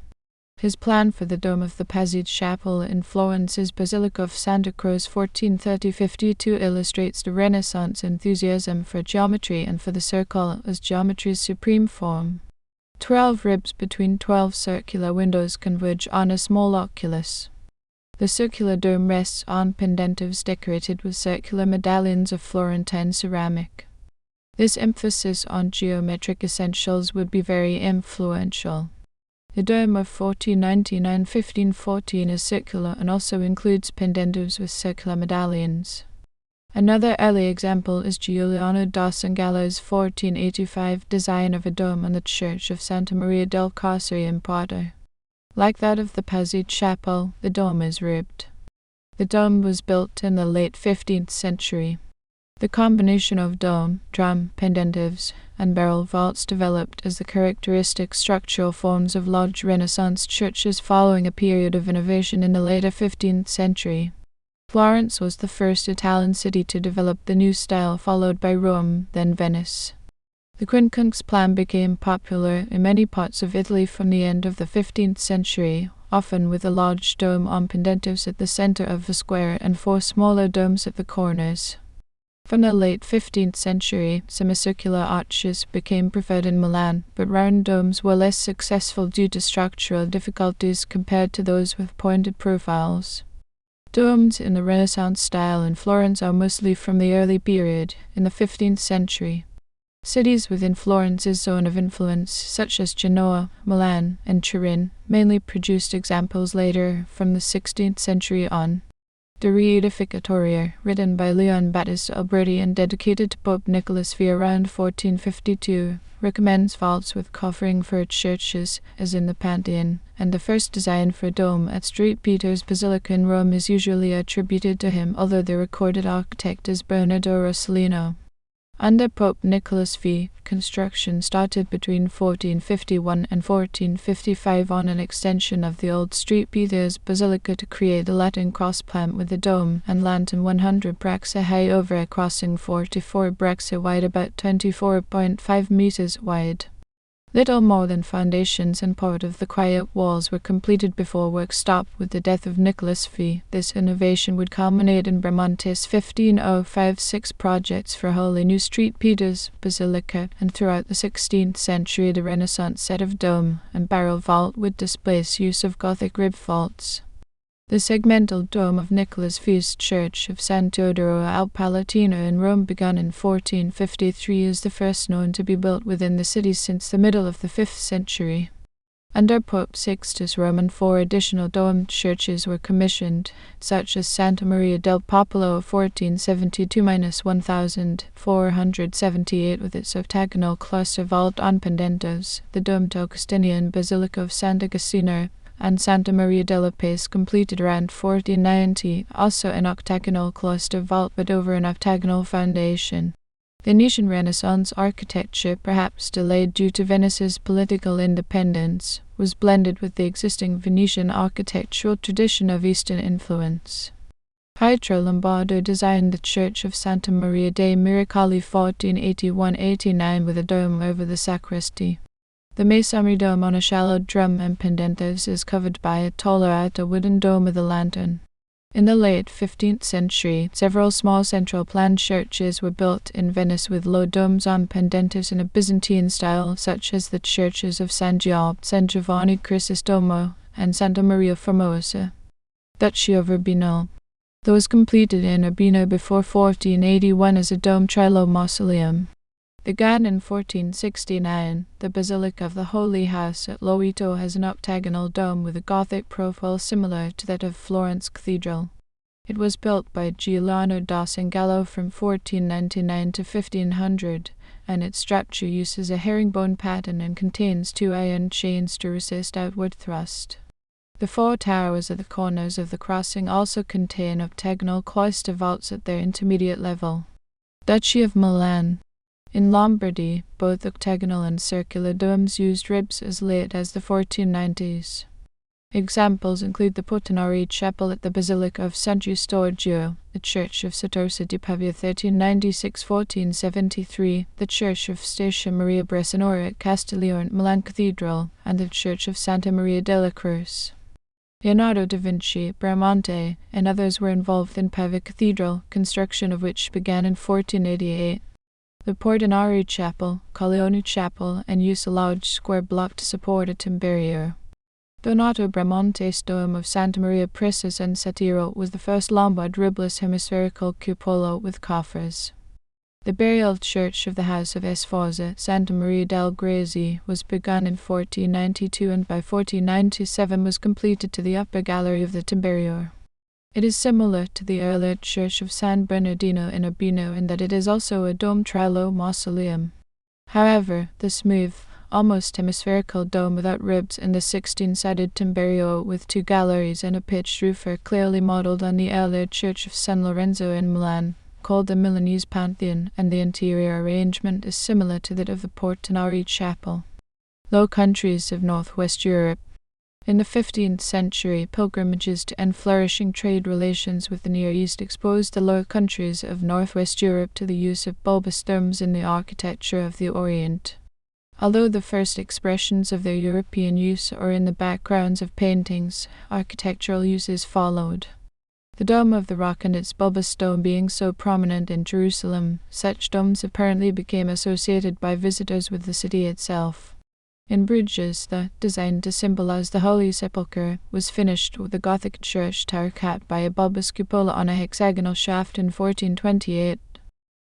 A: His plan for the dome of the Palatine Chapel in Florence's Basilica of Santa Croce 1430-52 illustrates the Renaissance enthusiasm for geometry and for the circle as geometry's supreme form. 12 ribs between 12 circular windows converge on a small oculus. The circular dome rests on pendentives decorated with circular medallions of Florentine ceramic. This emphasis on geometric essentials would be very influential. The dome of 1499-1514 is circular and also includes pendentives with circular medallions. Another early example is Giuliano da Sangallo's 1485 design of a dome on the Church of Santa Maria del Carceri in Prato. Like that of the Palatine Chapel, the dome is ribbed. The dome was built in the late 15th century. The combination of dome, drum, pendentives, and barrel vaults developed as the characteristic structural forms of large Renaissance churches following a period of innovation in the later 15th century. Florence was the first Italian city to develop the new style, followed by Rome, then Venice. The quincunx plan became popular in many parts of Italy from the end of the 15th century, often with a large dome on pendentives at the center of the square and 4 smaller domes at the corners. From the late 15th century, semicircular arches became preferred in Milan, but round domes were less successful due to structural difficulties compared to those with pointed profiles. Domes in the Renaissance style in Florence are mostly from the early period, in the 15th century. Cities within Florence's zone of influence, such as Genoa, Milan, and Turin, mainly produced examples later from the 16th century on. The Reedificatoria, written by Leon Battista Alberti and dedicated to Pope Nicholas V around 1452, recommends vaults with covering for churches, as in the Pantheon, and the first design for a dome at St. Peter's Basilica in Rome is usually attributed to him, although the recorded architect is Bernardo Rossellino. Under Pope Nicholas V, construction started between 1451 and 1455 on an extension of the old St. Peter's Basilica to create the Latin cross plan with a dome and lantern 100 braccia high over a crossing 44 braccia wide, about 24.5 meters wide. Little more than foundations and part of the quiet walls were completed before work stopped with the death of Nicholas V. This innovation would culminate in Bramante's 15056 projects for a wholly new St. Peter's Basilica, and throughout the 16th century the Renaissance set of dome and barrel vault would displace use of Gothic rib vaults. The segmental dome of Nicholas V's Church of San Teodoro al Palatino in Rome, begun in 1453, is the first known to be built within the city since the middle of the 5th century. Under Pope Sixtus Roman 4 additional domed churches were commissioned, such as Santa Maria del Popolo 1472-1478 with its octagonal cluster vault on pendentives, the domed Augustinian Basilica of Santa Cassina, and Santa Maria della Pace, completed around 1490, also an octagonal cluster vault but over an octagonal foundation. Venetian Renaissance architecture, perhaps delayed due to Venice's political independence, was blended with the existing Venetian architectural tradition of Eastern influence. Pietro Lombardo designed the Church of Santa Maria dei Miracoli 1481-89 with a dome over the sacristy. The masonry dome on a shallow drum and pendentives is covered by a taller outer wooden dome with a lantern. In the late 15th century, several small central planned churches were built in Venice with low domes on pendentives in a Byzantine style, such as the churches of San Giovanni Crisostomo, and Santa Maria Formosa. Duchy of Urbino. Those completed in Urbino before 1481 as a dome trilo mausoleum. Begun in 1469, the Basilica of the Holy House at Loreto has an octagonal dome with a Gothic profile similar to that of Florence Cathedral. It was built by Giuliano da Sangallo from 1499 to 1500, and its structure uses a herringbone pattern and contains 2 iron chains to resist outward thrust. The 4 towers at the corners of the crossing also contain octagonal cloister vaults at their intermediate level. Duchy of Milan. In Lombardy, both octagonal and circular domes used ribs as late as the 1490s. Examples include the Portinari Chapel at the Basilica of San Giustorgio, the Church of Sant'Orsa di Pavia 1396–1473, the Church of Statia Maria Bressanora at Castiglione Milan Cathedral, and the Church of Santa Maria della Cruz. Leonardo da Vinci, Bramante, and others were involved in Pavia Cathedral, construction of which began in 1488. The Portinari Chapel, Colleoni Chapel, and use a large square block to support a timbero. Donato Bramante's dome of Santa Maria Prisca and Satiro was the first Lombard ribless hemispherical cupola with coffers. The burial church of the House of Sforza, Santa Maria del Grazie, was begun in 1492 and by 1497 was completed to the upper gallery of the timbero. It is similar to the earlier church of San Bernardino in Urbino in that it is also a dome trilo mausoleum. However, the smooth, almost hemispherical dome without ribs and the 16-sided timbero with 2 galleries and a pitched roof are clearly modelled on the earlier church of San Lorenzo in Milan, called the Milanese Pantheon, and the interior arrangement is similar to that of the Portinari Chapel. Low Countries of Northwest Europe. In the 15th century, pilgrimages to and flourishing trade relations with the Near East exposed the Low Countries of Northwest Europe to the use of bulbous domes in the architecture of the Orient. Although the first expressions of their European use are in the backgrounds of paintings, architectural uses followed. The Dome of the Rock and its bulbous dome being so prominent in Jerusalem, such domes apparently became associated by visitors with the city itself. In Bruges, designed to symbolize the Holy Sepulchre, was finished with the Gothic church tower capped by a bulbous cupola on a hexagonal shaft in 1428.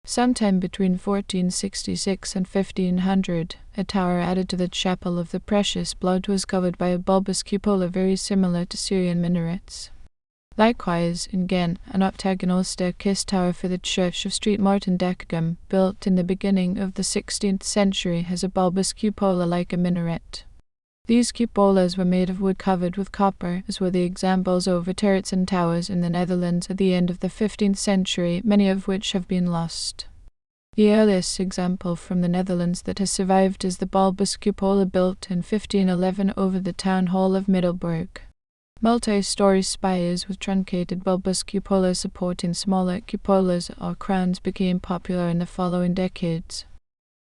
A: Sometime between 1466 and 1500, a tower added to the Chapel of the Precious Blood was covered by a bulbous cupola very similar to Syrian minarets. Likewise, in Ghent, an octagonal staircase tower for the Church of St. Martin Decagam, built in the beginning of the 16th century, has a bulbous cupola like a minaret. These cupolas were made of wood covered with copper, as were the examples over turrets and towers in the Netherlands at the end of the 15th century, many of which have been lost. The earliest example from the Netherlands that has survived is the bulbous cupola built in 1511 over the town hall of Middelburg. Multi-story spires with truncated bulbous cupolas supporting smaller cupolas or crowns became popular in the following decades.